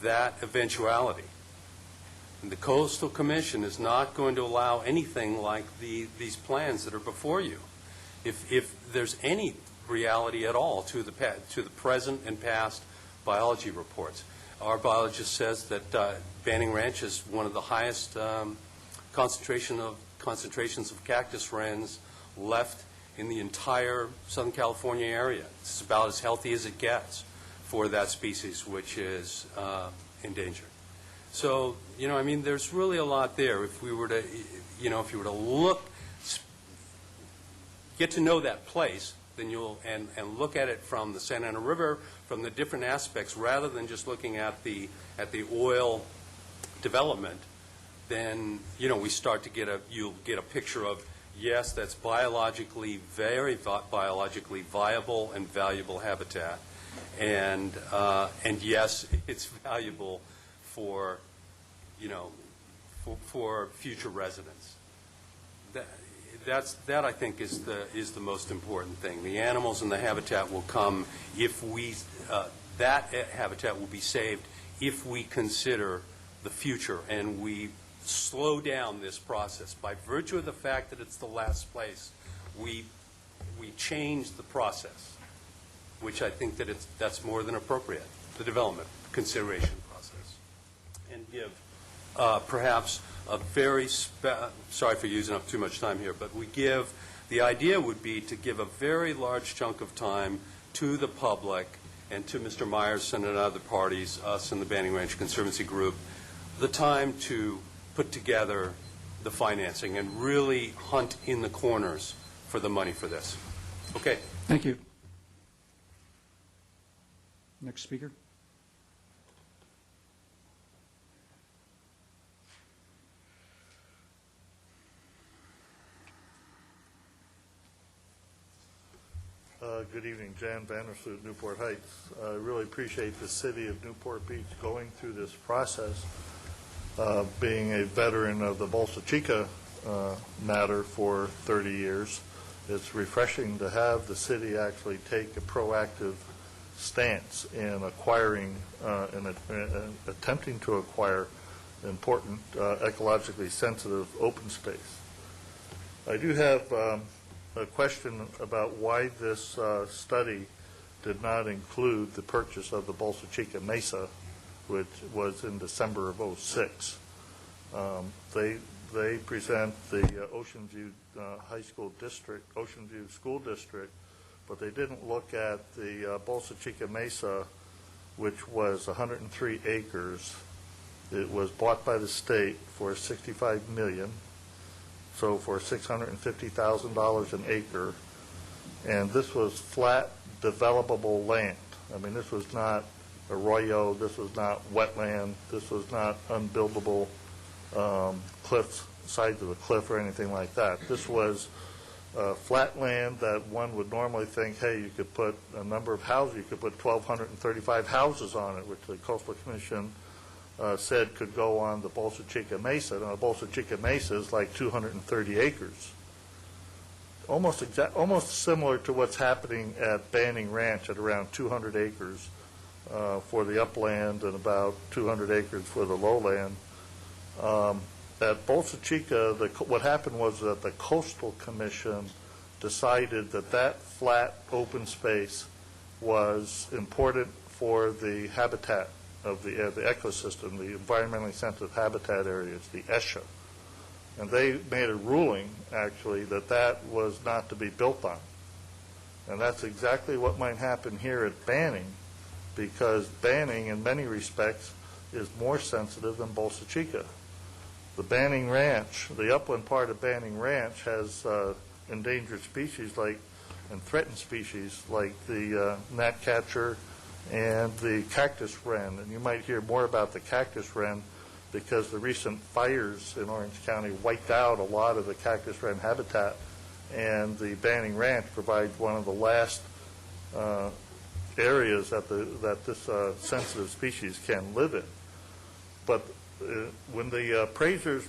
that eventuality. And the Coastal Commission is not going to allow anything like these plans that are before you. If there's any reality at all to the present and past biology reports, our biologist says that Banning Ranch is one of the highest concentrations of cactus wrens left in the entire Southern California area. It's about as healthy as it gets for that species, which is endangered. So, there's really a lot there. If we were to, if you were to look, get to know that place, then and look at it from the Santa Ana River, from the different aspects, rather than just looking at the oil development, then, we start to you'll get a picture of, yes, that's very biologically viable and valuable habitat. And yes, it's valuable for future residents. That I think is the most important thing. The animals and the habitat will come if that habitat will be saved if we consider the future and we slow down this process. By virtue of the fact that it's the last place, we change the process, which I think that's more than appropriate, the development consideration process, and give perhaps a very, sorry for using up too much time here, but the idea would be to give a very large chunk of time to the public and to Mr. Myerson and other parties, us and the Banning Ranch Conservancy Group, the time to put together the financing and really hunt in the corners for the money for this. Okay. Thank you. Next speaker. Good evening, Jan Vandersloot, Newport Heights. I really appreciate the city of Newport Beach going through this process. Being a veteran of the Bolsa Chica matter for 30 years, it's refreshing to have the city actually take a proactive stance in acquiring and attempting to acquire important ecologically sensitive open space. I do have a question about why this study did not include the purchase of the Bolsa Chica Mesa which was in December of '06. They present the Ocean View High School District, Ocean View School District, but they didn't look at the Bolsa Chica Mesa, which was 103 acres. It was bought by the state for $65 million, so for $650,000 an acre. And this was flat, developable land. I mean, this was not arroyo, this was not wetland, this was not unbuildable cliffs, sides of a cliff or anything like that. This was flat land that one would normally think, hey, you could put a number of houses, you could put 1,235 houses on it, which the Coastal Commission said could go on the Bolsa Chica Mesa. Now, the Bolsa Chica Mesa is like 230 acres. Almost similar to what's happening at Banning Ranch at around 200 acres for the upland and about 200 acres for the lowland. At Bolsa Chica, what happened was that the Coastal Commission decided that that flat open space was important for the habitat of the ecosystem, the environmentally sensitive habitat areas, the ESHA. And they made a ruling, actually, that that was not to be built on. And that's exactly what might happen here at Banning, because Banning, in many respects, is more sensitive than Bolsa Chica. The Banning Ranch, the upland part of Banning Ranch, has endangered species and threatened species like the gnatcatcher and the cactus wren. And you might hear more about the cactus wren because the recent fires in Orange County wiped out a lot of the cactus wren habitat, and the Banning Ranch provides one of the last areas that this sensitive species can live in. But when the appraisers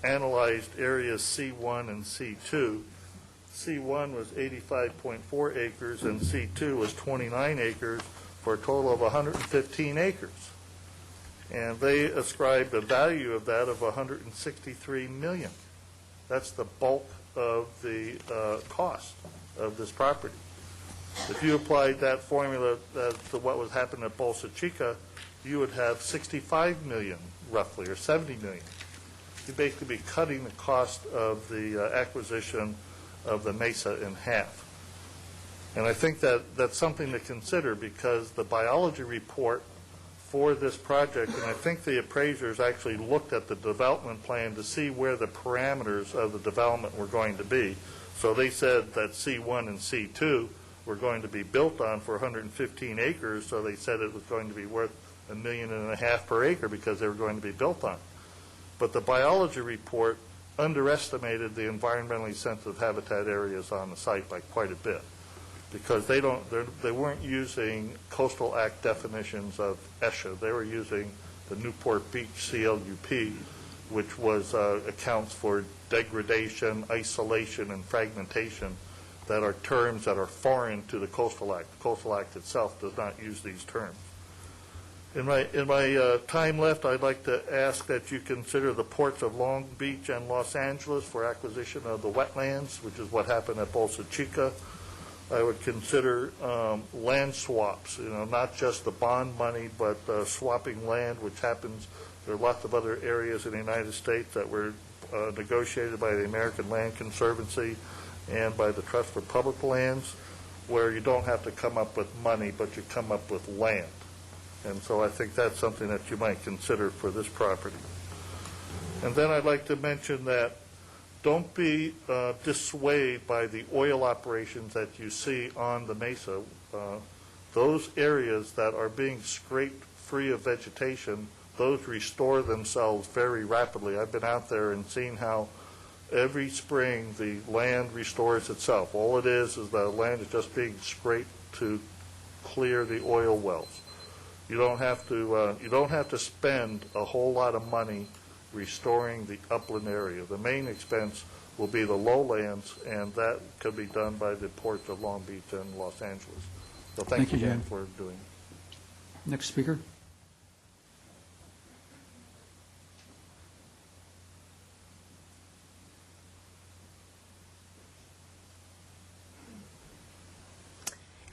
analyzed areas C1 and C2, C1 was 85.4 acres and C2 was 29 acres for a total of 115 acres. And they ascribed a value of that of $163 million. That's the bulk of the cost of this property. If you applied that formula to what was happening at Bolsa Chica, you would have $65 million, roughly, or $70 million. You'd basically be cutting the cost of the acquisition of the Mesa in half. And I think that that's something to consider, because the biology report for this project, and I think the appraisers actually looked at the development plan to see where the parameters of the development were going to be. So they said that C1 and C2 were going to be built on for 115 acres, so they said it was going to be worth $1.5 million per acre because they were going to be built on. But the biology report underestimated the environmentally sensitive habitat areas on the site by quite a bit, because they weren't using Coastal Act definitions of ESHA. They were using the Newport Beach CLUP, which was accounts for degradation, isolation, and fragmentation, that are terms that are foreign to the Coastal Act. The Coastal Act itself does not use these terms. In my time left, I'd like to ask that you consider the ports of Long Beach and Los Angeles for acquisition of the wetlands, which is what happened at Bolsa Chica. I would consider land swaps, not just the bond money, but swapping land, which happens. There are lots of other areas in the United States that were negotiated by the American Land Conservancy and by the Trust for Public Lands, where you don't have to come up with money, but you come up with land. And so I think that's something that you might consider for this property. And then I'd like to mention that don't be dissuaded by the oil operations that you see on the Mesa. Those areas that are being scraped free of vegetation, those restore themselves very rapidly. I've been out there and seen how every spring the land restores itself. All it is the land is just being scraped to clear the oil wells. You don't have to spend a whole lot of money restoring the upland area. The main expense will be the lowlands, and that could be done by the ports of Long Beach and Los Angeles. So thank you again for doing it. Next speaker.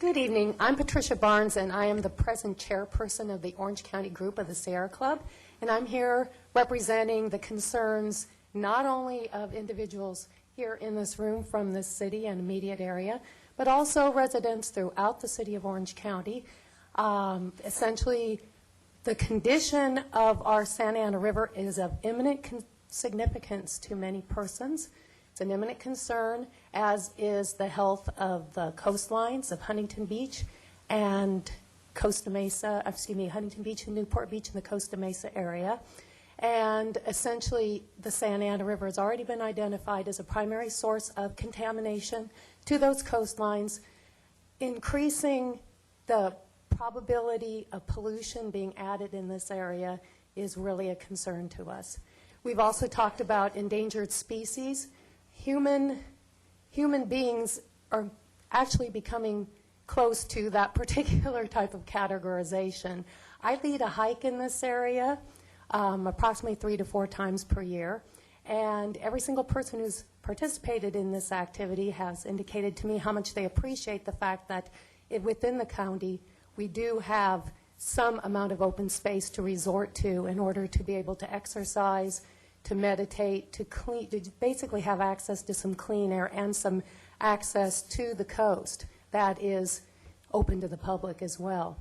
Good evening. I'm Patricia Barnes, and I am the present chairperson of the Orange County Group of the Sierra Club, and I'm here representing the concerns not only of individuals here in this room from this city and immediate area, but also residents throughout the city of Orange County. Essentially, the condition of our Santa Ana River is of imminent significance to many persons. It's an imminent concern, as is the health of the coastlines of Huntington Beach and Costa Mesa, Huntington Beach and Newport Beach in the Costa Mesa area. And essentially, the Santa Ana River has already been identified as a primary source of contamination to those coastlines, increasing the probability of pollution being added in this area is really a concern to us. We've also talked about endangered species. Human beings are actually becoming close to that particular type of categorization. I lead a hike in this area approximately 3 to 4 times per year, and every single person who's participated in this activity has indicated to me how much they appreciate the fact that within the county we do have some amount of open space to resort to in order to be able to exercise, to meditate, to basically have access to some clean air and some access to the coast that is open to the public as well.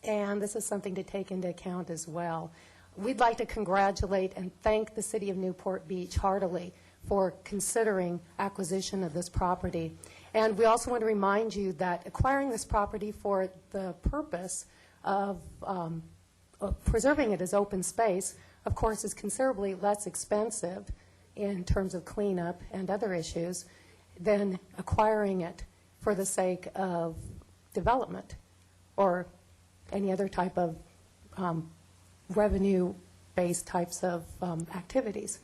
And this is something to take into account as well. We'd like to congratulate and thank the City of Newport Beach heartily for considering acquisition of this property. And we also want to remind you that acquiring this property for the purpose of preserving it as open space, of course, is considerably less expensive in terms of cleanup and other issues than acquiring it for the sake of development or any other type of revenue-based types of activities.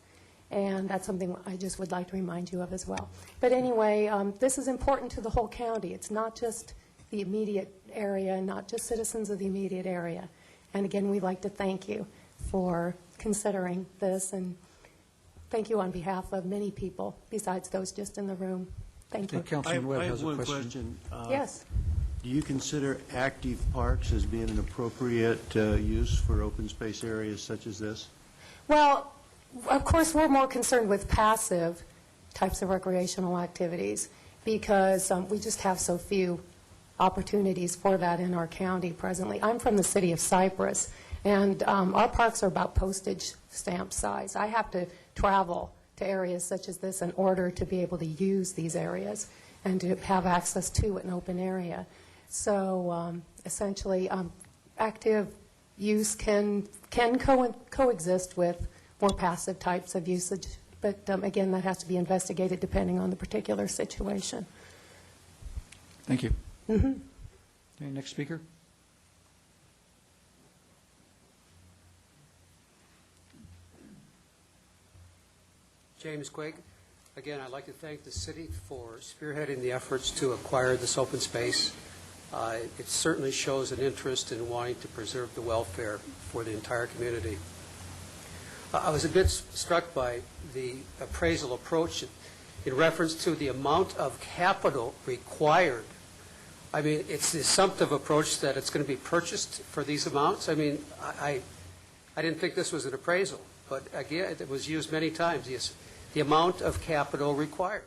And that's something I just would like to remind you of as well. But anyway, this is important to the whole county. It's not just the immediate area, not just citizens of the immediate area. And again, we'd like to thank you for considering this, and thank you on behalf of many people besides those just in the room. Thank you. Councilman Webb I has have a one question. Yes. Do you consider active parks as being an appropriate use for open space areas such as this? Well, of course, we're more concerned with passive types of recreational activities because we just have so few opportunities for that in our county presently. I'm from the city of Cypress, and our parks are about postage stamp size. I have to travel to areas such as this in order to be able to use these areas and to have access to an open area. So essentially, active use can coexist with more passive types of usage. But again, that has to be investigated depending on the particular situation. Thank you. Mm-hmm. Okay, next speaker. James Quigg. Again, I'd like to thank the city for spearheading the efforts to acquire this open space. It certainly shows an interest in wanting to preserve the welfare for the entire community. I was a bit struck by the appraisal approach in reference to the amount of capital required. I mean, it's the assumptive approach that it's going to be purchased for these amounts. I mean, I didn't think this was an appraisal, but again, it was used many times. Yes, the amount of capital required.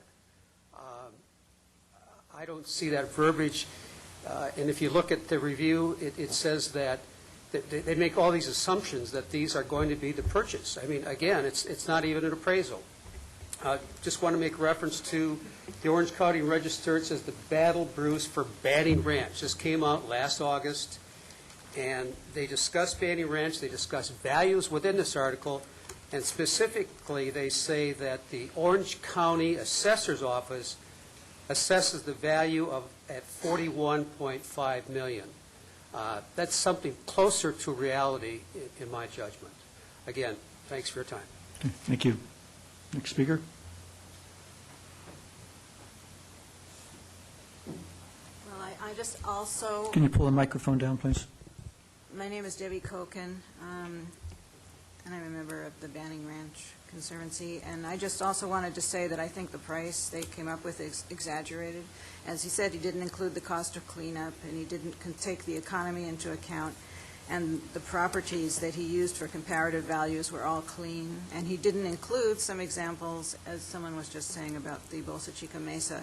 I don't see that verbiage. And if you look at the review, it says that they make all these assumptions that these are going to be the purchase. I mean, again, it's not even an appraisal. Just want to make reference to the Orange County Register. It says the Battle Bruce for Banning Ranch. This came out last August, and they discuss Banning Ranch. They discuss values within this article, and specifically they say that the Orange County Assessor's Office assesses the value at $41.5 million. That's something closer to reality in my judgment. Again, thanks for your time. Okay, thank you. Next speaker. Well, I just also... Can you pull the microphone down, please? My name is Debbie Koken. and I'm a member of the Banning Ranch Conservancy, and I just also wanted to say that I think the price they came up with is exaggerated. As he said, he didn't include the cost of cleanup, and he didn't take the economy into account, and the properties that he used for comparative values were all clean, and he didn't include some examples, as someone was just saying about the Bolsa Chica Mesa,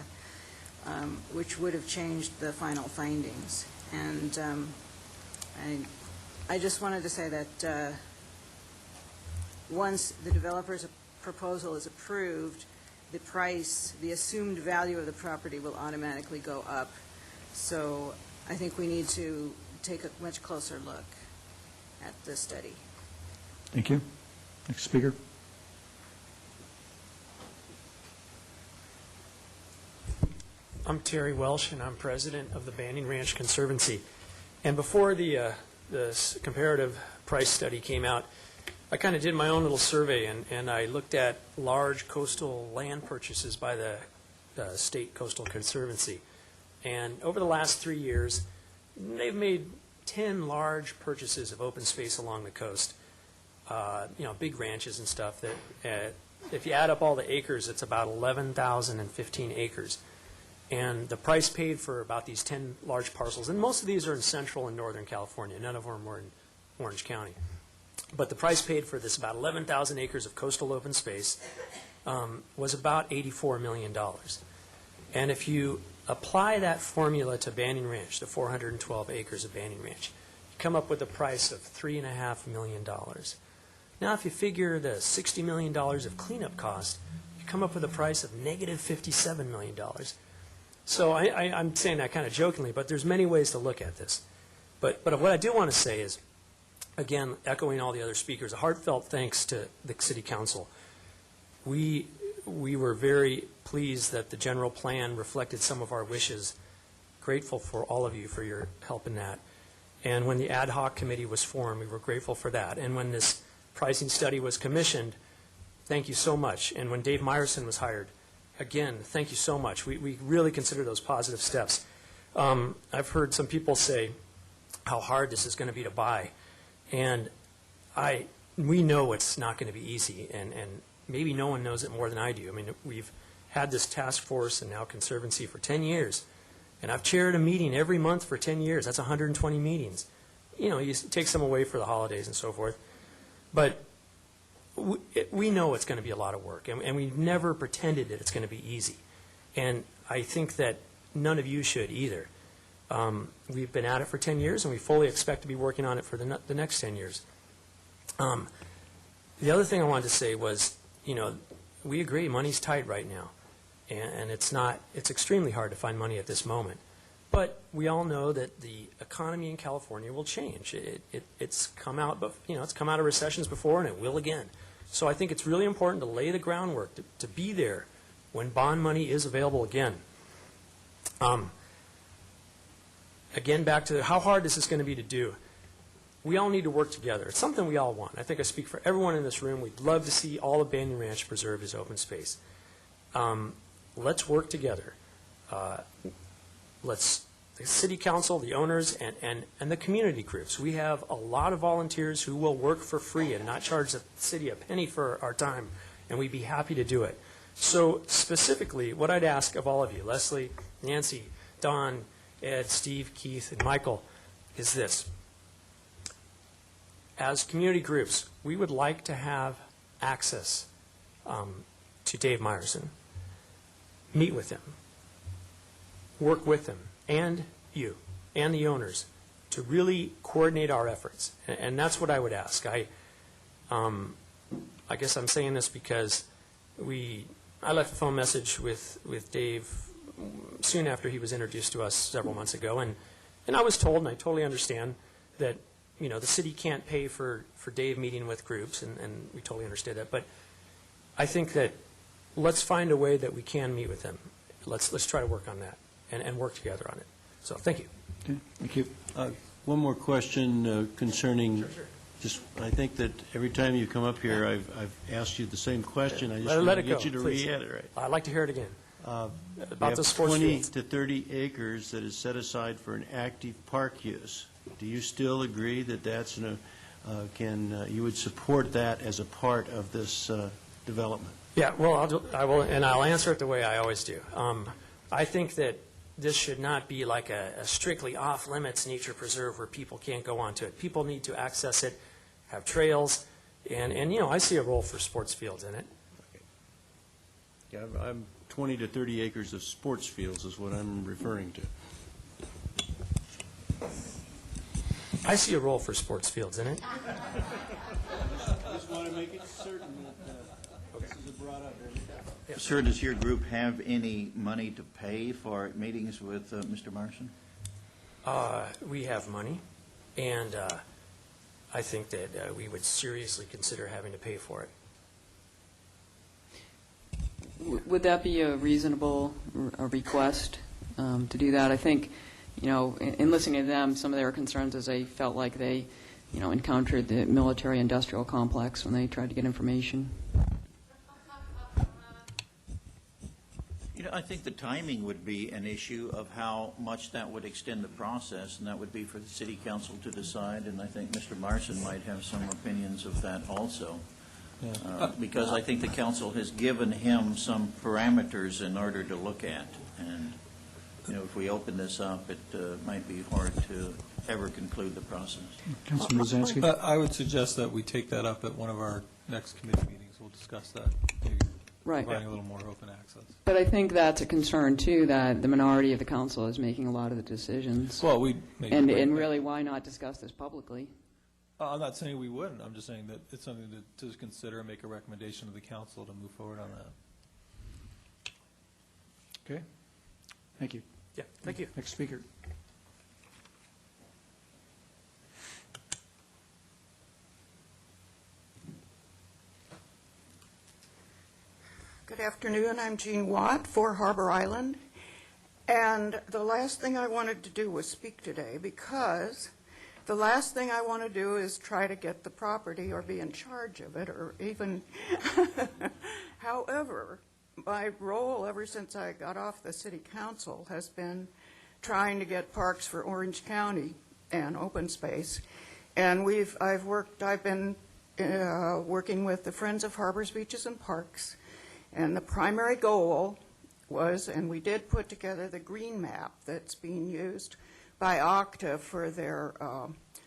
which would have changed the final findings. And I just wanted to say that once the developer's proposal is approved, the price, the assumed value of the property will automatically go up. So I think we need to take a much closer look at this study. Thank you. Next speaker. I'm Terry Welsh, and I'm president of the Banning Ranch Conservancy. And before the comparative price study came out, I kind of did my own little survey, and I looked at large coastal land purchases by the State Coastal Conservancy. And over the last 3 years, they've made 10 large purchases of open space along the coast, big ranches and stuff. That if you add up all the acres, it's about 11,015 acres. And the price paid for about these 10 large parcels, and most of these are in central and northern California, none of them were in Orange County. But the price paid for this about 11,000 acres of coastal open space was about $84 million. And if you apply that formula to Banning Ranch, the 412 acres of Banning Ranch, you come up with a price of $3.5 million. Now, if you figure the $60 million of cleanup cost, you come up with a price of negative $57 million. So I'm saying that kind of jokingly, but there's many ways to look at this. But what I do want to say is, again, echoing all the other speakers, a heartfelt thanks to the City Council. We were very pleased that the general plan reflected some of our wishes. Grateful for all of you for your help in that. And when the ad hoc committee was formed, we were grateful for that. And when this pricing study was commissioned, thank you so much. And when Dave Meyerson was hired, again, thank you so much. We really consider those positive steps. I've heard some people say how hard this is going to be to buy. And we know it's not going to be easy, and maybe no one knows it more than I do. I mean, we've had this task force and now Conservancy for 10 years, and I've chaired a meeting every month for 10 years. That's 120 meetings. You take some away for the holidays and so forth. But we know it's going to be a lot of work, and we've never pretended that it's going to be easy. And I think that none of you should either. We've been at it for 10 years, and we fully expect to be working on it for the next 10 years. The other thing I wanted to say was, we agree money's tight right now, and it's extremely hard to find money at this moment. But we all know that the economy in California will change. It's come out, but it's come out of recessions before, and it will again. So I think it's really important to lay the groundwork to be there when bond money is available again. Again, back to how hard this is going to be to do. We all need to work together. It's something we all want. I think I speak for everyone in this room. We'd love to see all of Banning Ranch preserved as open space. Let's work together. The City Council, the owners, and the community groups. We have a lot of volunteers who will work for free and not charge the city a penny for our time, and we'd be happy to do it. So specifically, what I'd ask of all of you, Leslie, Nancy, Don, Ed, Steve, Keith, and Michael, is this. As community groups, we would like to have access to Dave Meyerson. Meet with him. Work with him, and you, and the owners, to really coordinate our efforts. And that's what I would ask. I guess I'm saying this because I left a phone message with Dave soon after he was introduced to us several months ago, and I was told, and I totally understand, that the city can't pay for Dave meeting with groups, and we totally understand that. But I think that let's find a way that we can meet with him. Let's try to work on that and work together on it. So thank you. Okay, thank you. One more question concerning. Sure. Just, I think that every time you come up here, I've asked you the same question. I just Let want it to get go, you to please. reiterate. I'd like to hear it again. We About the have sports 20 fields. to 30 acres that is set aside for an active park use. Do you still agree that that's you would support that as a part of this development? Yeah, well, I will, and I'll answer it the way I always do. I think that this should not be like a strictly off-limits nature preserve where people can't go onto it. People need to access it, have trails, and I see a role for sports fields in it. Yeah, I'm 20 to 30 acres of sports fields is what I'm referring to. I see a role for sports fields in it. I just want to make it certain that this is brought up. Sir, does your group have any money to pay for meetings with Mr. Marson? We have money, and I think that we would seriously consider having to pay for it. Would that be a reasonable request to do that? I think, in listening to them, some of their concerns is they felt like they, encountered the military-industrial complex when they tried to get information. I think the timing would be an issue of how much that would extend the process, and that would be for the city council to decide, and I think Mr. Marson might have some opinions of that also. Because I think the council has given him some parameters in order to look at, and if we open this up, it might be hard to ever conclude the process. Councilman Rosansky? I would suggest that we take that up at one of our next committee meetings. We'll discuss that, maybe Right. providing a little more open access. But I think that's a concern, too, that the minority of the council is making a lot of the decisions. Well, And really, why not discuss this publicly? I'm not saying we wouldn't. I'm just saying that it's something to consider and make a recommendation to the council to move forward on that. Okay. Thank you. Yeah, thank you. Next speaker. Good afternoon. I'm Jean Watt, 4 Harbor Island. And the last thing I wanted to do was speak today because the last thing I want to do is try to get the property or be in charge of it or even. However, my role ever since I got off the city council has been trying to get parks for Orange County and open space. And I've been working with the Friends of Harbors, Beaches, and Parks. And the primary goal was, and we did put together the green map that's being used by OCTA for their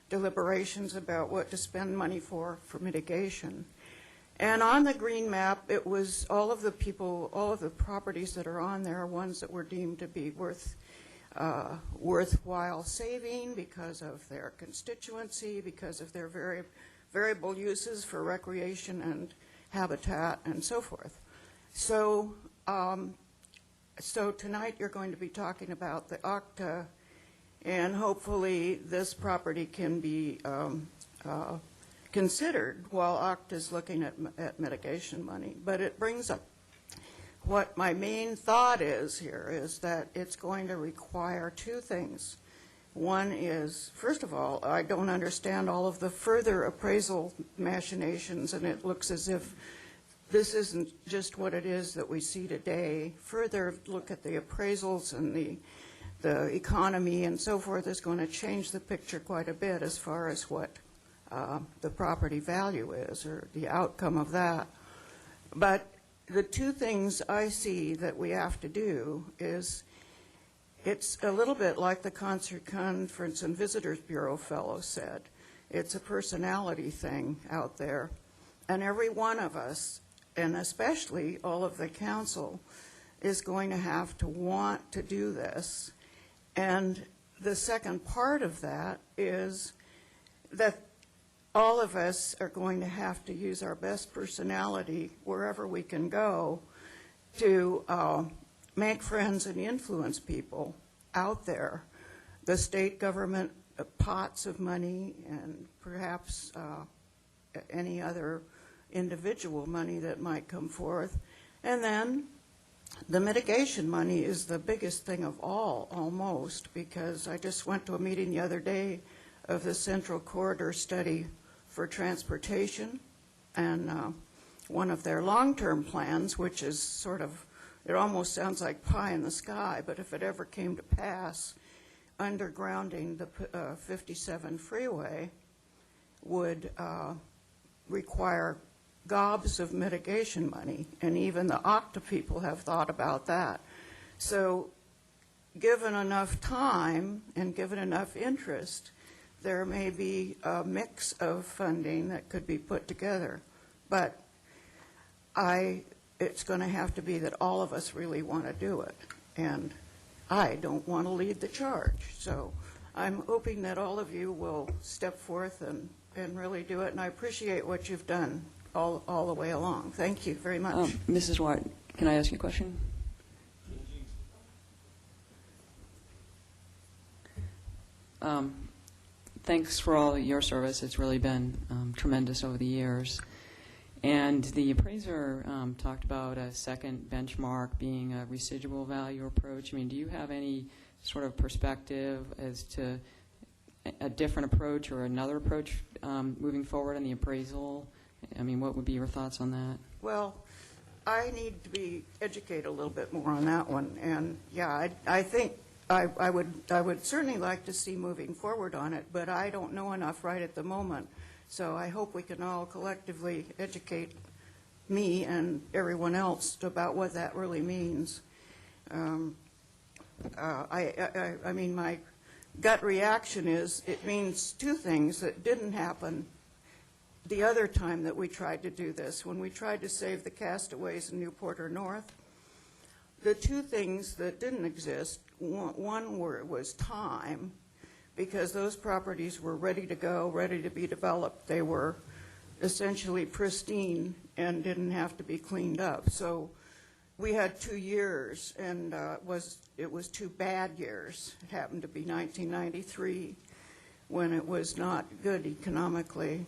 deliberations about what to spend money for mitigation. And on the green map, it was all of the properties that are on there are ones that were deemed to be worthwhile saving because of their constituency, because of their variable uses for recreation and habitat and so forth. So tonight you're going to be talking about the OCTA, and hopefully this property can be considered while OCTA is looking at mitigation money. But it brings up what my main thought is here is that it's going to require two things. One is, first of all, I don't understand all of the further appraisal machinations, and it looks as if this isn't just what it is that we see today. Further look at the appraisals and the economy and so forth is going to change the picture quite a bit as far as what the property value is or the outcome of that. But the two things I see that we have to do is it's a little bit like the Concert Conference and Visitors Bureau fellow said. It's a personality thing out there. And every one of us, and especially all of the council, is going to have to want to do this. And the second part of that is that all of us are going to have to use our best personality wherever we can go to make friends and influence people out there. The state government pots of money and perhaps any other individual money that might come forth. And then the mitigation money is the biggest thing of all, almost, because I just went to a meeting the other day of the Central Corridor Study for Transportation, and one of their long-term plans, which is sort of, it almost sounds like pie in the sky, but if it ever came to pass, undergrounding the 57 freeway would require gobs of mitigation money, and even the Okta people have thought about that. So given enough time and given enough interest, there may be a mix of funding that could be put together. But it's going to have to be that all of us really want to do it. And I don't want to lead the charge. So I'm hoping that all of you will step forth and really do it. And I appreciate what you've done all the way along. Thank you very much. Mrs. Watt, can I ask you a question? Thanks for all your service. It's really been tremendous over the years. And the appraiser talked about a second benchmark being a residual value approach. I mean, do you have any sort of perspective as to a different approach or another approach moving forward in the appraisal? I mean, what would be your thoughts on that? Well, I need to be educated a little bit more on that one. And, yeah, I think I would certainly like to see moving forward on it, but I don't know enough right at the moment. So I hope we can all collectively educate me and everyone else about what that really means. I mean, my gut reaction is it means two things that didn't happen the other time that we tried to do this, when we tried to save the castaways in Newport or North. The two things that didn't exist, one was time, because those properties were ready to go, ready to be developed. They were essentially pristine and didn't have to be cleaned up. So we had 2 years, and it was 2 bad years. It happened to be 1993, when it was not good economically.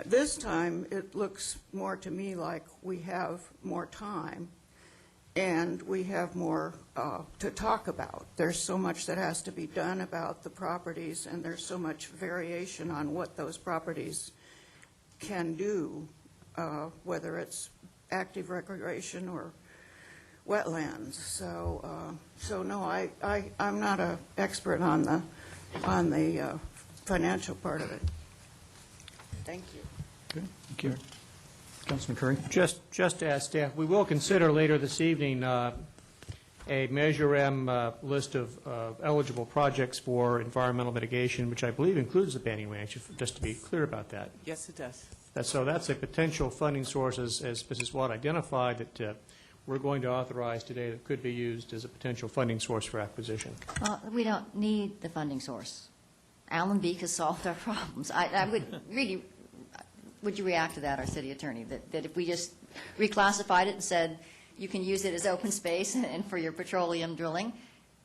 This time, it looks more to me like we have more time, and we have more to talk about. There's so much that has to be done about the properties, and there's so much variation on what those properties can do, whether it's active recreation or wetlands. So no, I'm not an expert on the financial part of it. Thank you. Good. Thank you. Councilman Curry? Just to ask staff, we will consider later this evening a Measure M list of eligible projects for environmental mitigation, which I believe includes the Banning Ranch, just to be clear about that. Yes, it does. So that's a potential funding source, as Mrs. Watt identified, that we're going to authorize today that could be used as a potential funding source for acquisition. We don't need the funding source. Alan Beek has solved our problems. I would really, would you react to that, our city attorney, that if we just reclassified it and said you can use it as open space and for your petroleum drilling,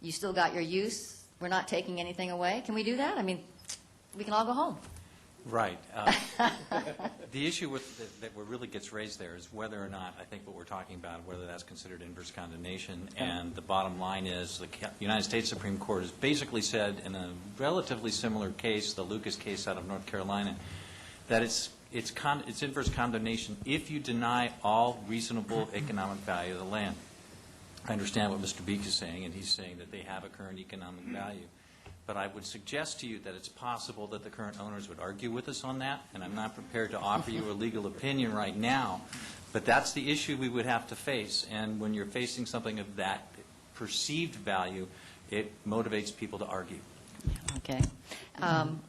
you still got your use, we're not taking anything away? Can we do that? I mean, we can all go home. Right. The issue that really gets raised there is whether or not, I think what we're talking about, whether that's considered inverse condemnation. And the bottom line is the United States Supreme Court has basically said in a relatively similar case, the Lucas case out of North Carolina, that it's inverse condemnation if you deny all reasonable economic value of the land. I understand what Mr. Beek is saying, and he's saying that they have a current economic value. But I would suggest to you that it's possible that the current owners would argue with us on that, and I'm not prepared to offer you a legal opinion right now. But that's the issue we would have to face. And when you're facing something of that perceived value, it motivates people to argue. Okay. Can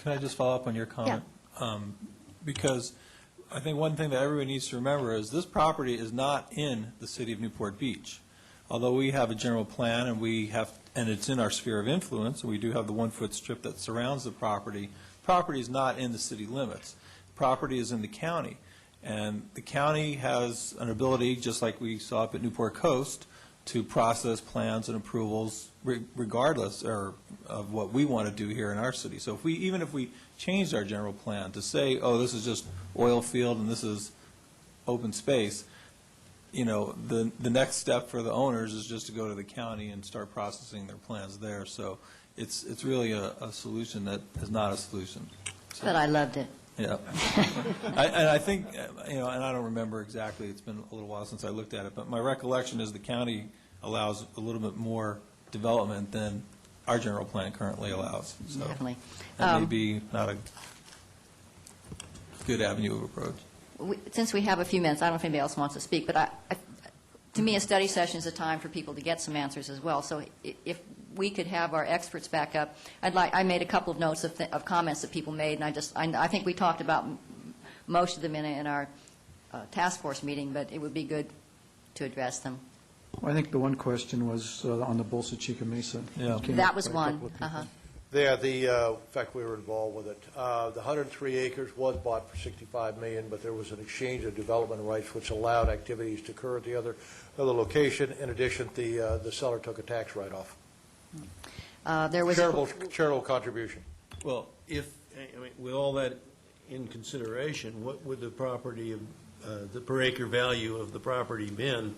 I just follow up on your comment? Yeah. Because I think one thing that everyone needs to remember is this property is not in the city of Newport Beach. Although we have a general plan and it's in our sphere of influence, and we do have the 1-foot strip that surrounds the property. Property is not in the city limits. Property is in the county. And the county has an ability, just like we saw up at Newport Coast, to process plans and approvals regardless of what we want to do here in our city. So even if we changed our general plan to say, oh, this is just oil field and this is open space, the next step for the owners is just to go to the county and start processing their plans there. So it's really a solution that is not a solution. So, but I loved it. Yeah. And I think, and I don't remember exactly, it's been a little while since I looked at it, but my recollection is the county allows a little bit more development than our general plan currently allows. So Definitely. that may be not a good avenue of approach. Since we have a few minutes, I don't know if anybody else wants to speak, but to me, a study session is a time for people to get some answers as well. So if we could have our experts back up, I made a couple of notes of comments that people made, and I think we talked about most of them in our task force meeting, but it would be good to address them. Well, I think the one question was on the Bolsa Chica Mesa. Yeah. That was one. Yeah, in fact, we were involved with it. The 103 acres was bought for $65 million, but there was an exchange of development rights which allowed activities to occur at the other location. In addition, the seller took a tax write-off. There was charitable contribution. Well, with all that in consideration, what would the property of, the per acre value of the property been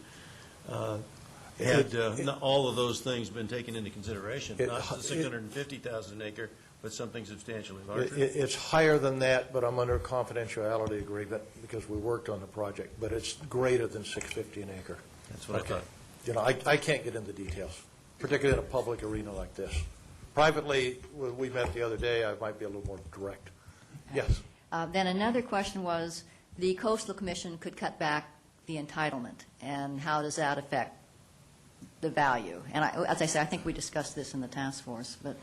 had all of those things been taken into consideration? Not the 650,000 acre, but something substantially larger? It's higher than that, but I'm under a confidentiality agreement because we worked on the project, but it's greater than 650 an acre. That's what I thought. You know, I can't get into details, particularly in a public arena like this. Privately, we met the other day, I might be a little more direct. Yes? Then another question was, the Coastal Commission could cut back the entitlement, and how does that affect the value? And as I say, I think we discussed this in the task force, but...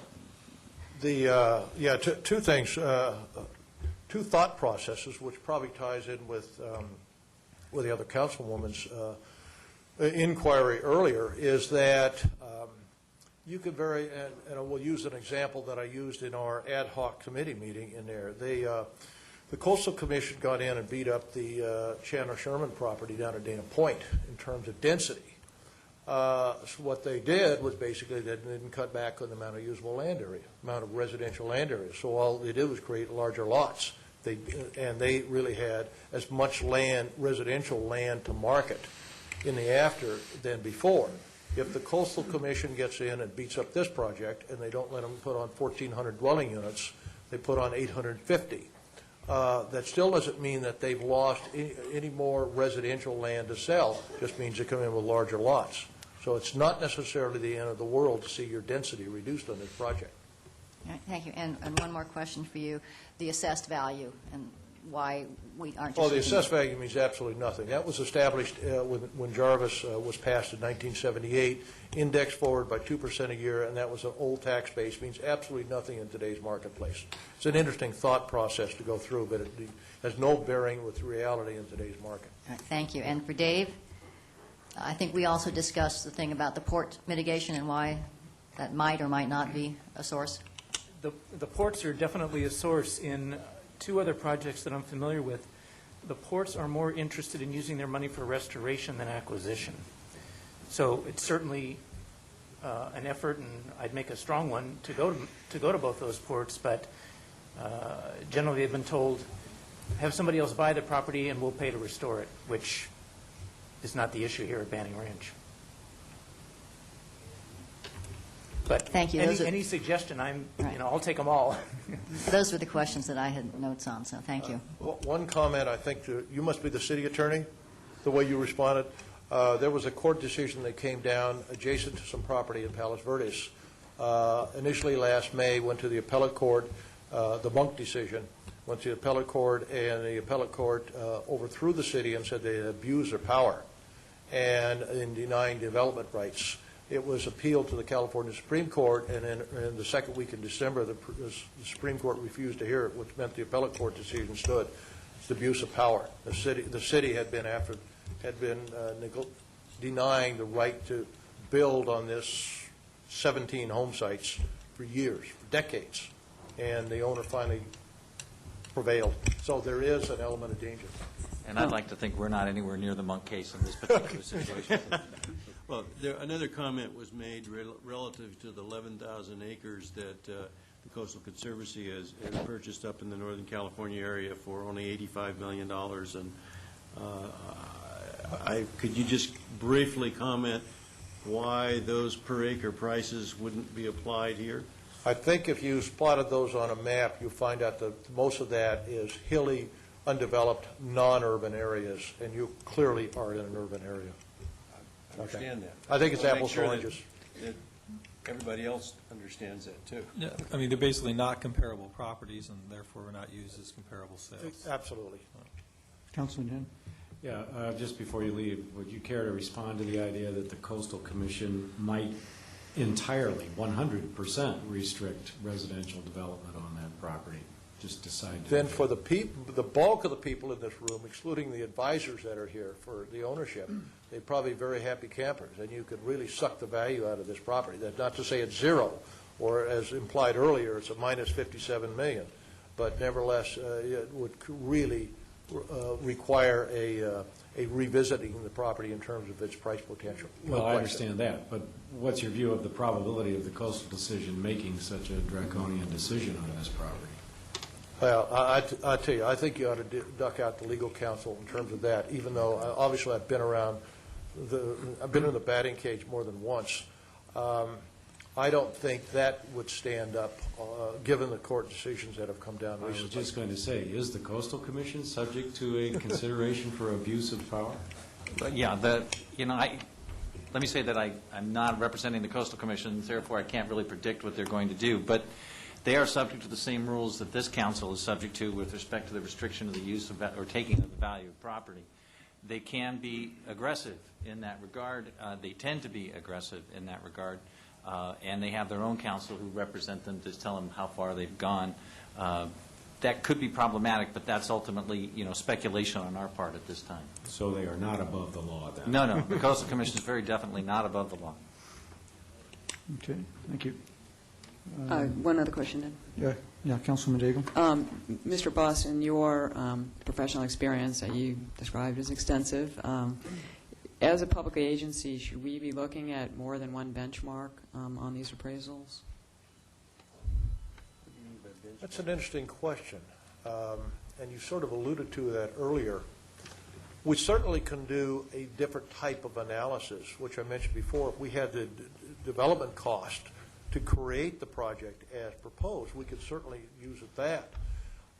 Two things, two thought processes, which probably ties in with the other councilwoman's inquiry earlier, is that you could and we'll use an example that I used in our ad hoc committee meeting in there. The Coastal Commission got in and beat up the Chandler Sherman property down at Dana Point in terms of density. So what they did was basically they didn't cut back on the amount of usable land area, amount of residential land area. So all they did was create larger lots. And they really had as much land, residential land to market in the after than before. If the Coastal Commission gets in and beats up this project and they don't let them put on 1,400 dwelling units, they put on 850. That still doesn't mean that they've lost any more residential land to sell. It just means they come in with larger lots. So it's not necessarily the end of the world to see your density reduced on this project. Thank you. And one more question for you. The assessed value and why we aren't just... Well, the assessed value means absolutely nothing. That was established when Jarvis was passed in 1978, indexed forward by 2% a year, and that was an old tax base, means absolutely nothing in today's marketplace. It's an interesting thought process to go through, but it has no bearing with reality in today's market. All right, thank you. And for Dave, I think we also discussed the thing about the port mitigation and why that might or might not be a source. The ports are definitely a source. In two other projects that I'm familiar with, the ports are more interested in using their money for restoration than acquisition. So it's certainly an effort, and I'd make a strong one to go to both those ports, but generally they've been told, have somebody else buy the property and we'll pay to restore it, which is not the issue here at Banning Ranch. But thank you. Any suggestion, I'll take them all. Those were the questions that I had notes on, so thank you. One comment, I think, you must be the city attorney, the way you responded. There was a court decision that came down adjacent to some property in Palos Verdes. Initially last May, went to the appellate court, the Monk decision, went to the appellate court, and the appellate court overthrew the city and said they had abused their power and in denying development rights. It was appealed to the California Supreme Court, and in the second week in December, the Supreme Court refused to hear it, which meant the appellate court decision stood. It's the abuse of power. The city had been denying the right to build on this 17 home sites for years, for decades, and the owner finally prevailed. So there is an element of danger. And I'd like to think we're not anywhere near the Monk case in this particular situation. Well, another comment was made relative to the 11,000 acres that the Coastal Conservancy has purchased up in the Northern California area for only $85 million. And could you just briefly comment why those per acre prices wouldn't be applied here? I think if you plotted those on a map, you'll find out that most of that is hilly, undeveloped, non-urban areas, and you clearly are in an urban area. I understand that. I think it's apples to oranges. everybody else understands that, too. Yeah, I mean, they're basically not comparable properties, and therefore are not used as comparable sales. Absolutely. Councilman Hen? Yeah, just before you leave, would you care to respond to the idea that the Coastal Commission might entirely, 100% restrict residential development on that property? Just decide to... Then for the bulk of the people in this room, excluding the advisors that are here for the ownership, they're probably very happy campers, and you could really suck the value out of this property. That's not to say it's zero, or as implied earlier, it's a minus 57 million, but nevertheless, it would really require a revisiting the property in terms of its price potential. Well, I understand that, but what's your view of the probability of the coastal decision making such a draconian decision on this property? Well, I tell you, I think you ought to duck out to legal counsel in terms of that, even though obviously I've been in the batting cage more than once. I don't think that would stand up, given the court decisions that have come down recently. I was just going to say, is the Coastal Commission subject to a consideration for abuse of power? Yeah, let me say that I'm not representing the Coastal Commission, therefore I can't really predict what they're going to do. But they are subject to the same rules that this council is subject to with respect to the restriction of the use of or taking of the value of property. They can be aggressive in that regard. They tend to be aggressive in that regard. And they have their own counsel who represent them to tell them how far they've gone. That could be problematic, but that's ultimately, speculation on our part at this time. So they are not above the law, then? No. The Coastal Commission is very definitely not above the law. Okay, thank you. One other question, then. Yeah, Councilman Daigle. Mr. Buss, in your professional experience that you described as extensive, as a public agency, should we be looking at more than one benchmark on these appraisals? That's an interesting question, and you sort of alluded to that earlier. We certainly can do a different type of analysis, which I mentioned before. If we had the development cost to create the project as proposed, we could certainly use that.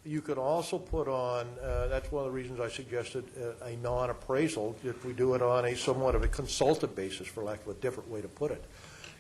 You could also put on, that's one of the reasons I suggested a non-appraisal, if we do it on a somewhat of a consultant basis, for lack of a different way to put it,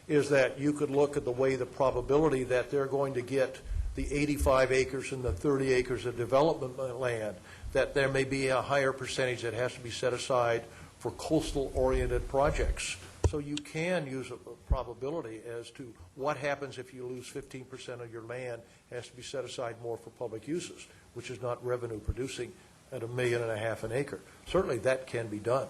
is that you could look at the way the probability that they're going to get the 85 acres and the 30 acres of development land, that there may be a higher percentage that has to be set aside for coastal-oriented projects. So you can use a probability as to what happens if you lose 15% of your land has to be set aside more for public uses, which is not revenue producing at $1.5 million an acre. Certainly that can be done.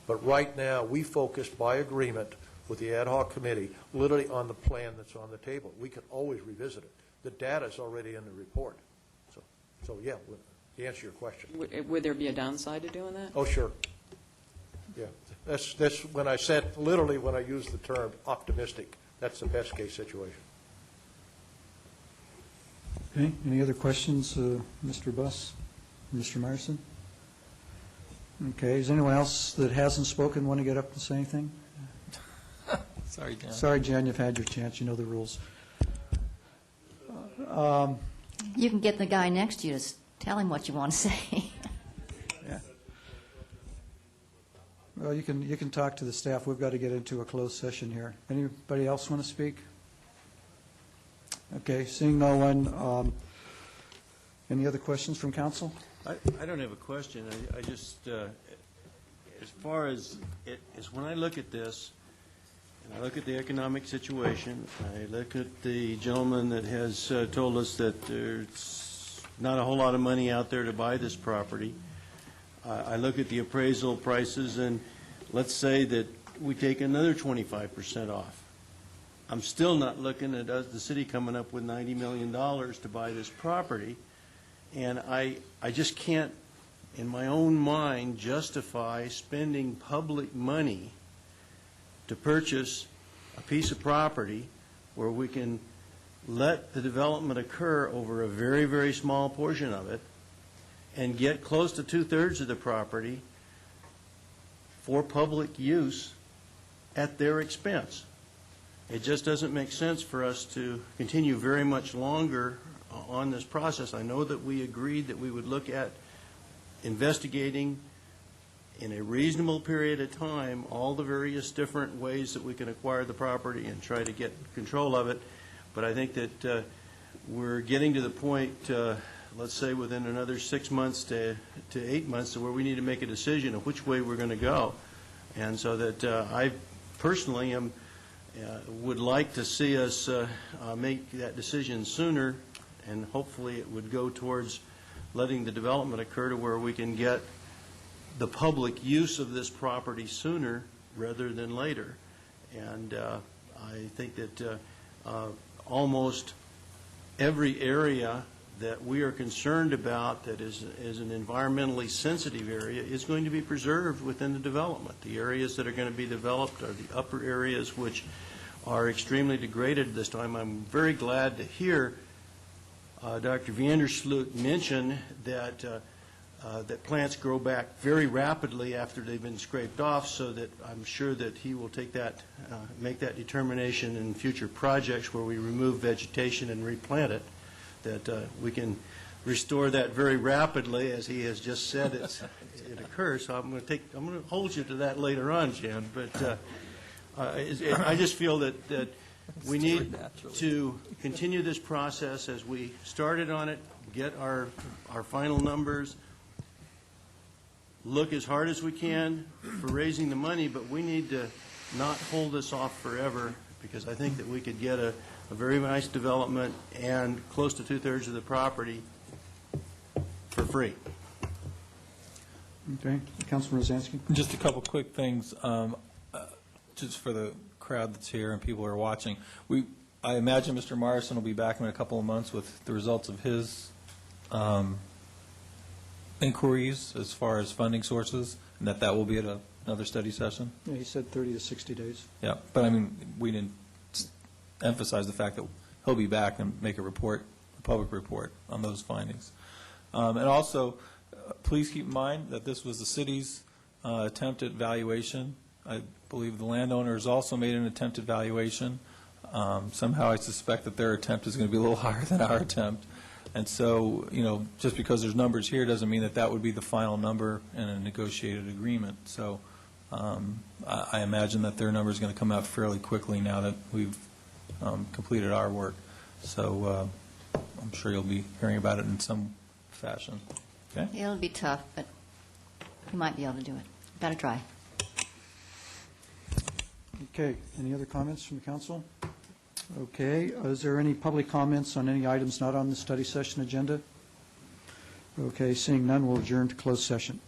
But right now, we focused by agreement with the ad hoc committee literally on the plan that's on the table. We can always revisit it. The data is already in the report. So yeah, to answer your question. Would there be a downside to doing that? Oh, sure. Yeah. That's when I said, literally when I used the term optimistic, that's the best case situation. Okay, any other questions, Mr. Buss, Mr. Myerson? Okay, is anyone else that hasn't spoken want to get up and say anything? Sorry, Jan. Sorry, Jan, you've had your chance. You know the rules. You can get the guy next to you to tell him what you want to say. Yeah. Well, you can talk to the staff. We've got to get into a closed session here. Anybody else want to speak? Okay, seeing no one. Any other questions from council? I don't have a question. I just, as far as when I look at this, and I look at the economic situation, I look at the gentleman that has told us that there's not a whole lot of money out there to buy this property. I look at the appraisal prices, and let's say that we take another 25% off. I'm still not looking at the city coming up with $90 million to buy this property, and I just can't, in my own mind, justify spending public money to purchase a piece of property where we can let the development occur over a very, very small portion of it and get close to 2/3 of the property for public use at their expense. It just doesn't make sense for us to continue very much longer on this process. I know that we agreed that we would look at investigating in a reasonable period of time, all the various different ways that we can acquire the property and try to get control of it. But I think that we're getting to the point, let's say within another 6 months to 8 months, to where we need to make a decision of which way we're going to go. And so that I personally would like to see us make that decision sooner, and hopefully it would go towards letting the development occur to where we can get the public use of this property sooner rather than later. And I think that almost every area that we are concerned about that is an environmentally sensitive area is going to be preserved within the development. The areas that are going to be developed are the upper areas, which are extremely degraded this time. I'm very glad to hear Dr. Vandersloot mention that that plants grow back very rapidly after they've been scraped off, so that I'm sure that he will take that, make that determination in future projects where we remove vegetation and replant it, that we can restore that very rapidly, as he has just said it occurs. So I'm going to hold you to that later on, Jan. But I just feel that we need to continue this process as we started on it, get our final numbers, look as hard as we can for raising the money, but we need to not hold this off forever, because I think that we could get a very nice development and close to 2/3 of the property for free. Okay. Councilman Rosansky? Just a couple quick things, just for the crowd that's here and people who are watching. I imagine Mr. Morrison will be back in a couple of months with the results of his inquiries as far as funding sources, and that will be at another study session? Yeah, he said 30 to 60 days. Yeah, but I mean, we didn't emphasize the fact that he'll be back and make a report, a public report on those findings. And also, please keep in mind that this was the city's attempt at valuation. I believe the landowner has also made an attempt at valuation. Somehow I suspect that their attempt is going to be a little higher than our attempt. And so, just because there's numbers here doesn't mean that would be the final number in a negotiated agreement. So I imagine that their number is going to come out fairly quickly now that we've completed our work. So I'm sure you'll be hearing about it in some fashion. Okay? It'll be tough, but we might be able to do it. Got to try. Okay. Any other comments from the council? Okay. Is there any public comments on any items not on the study session agenda? Okay. Seeing none, we'll adjourn to closed session.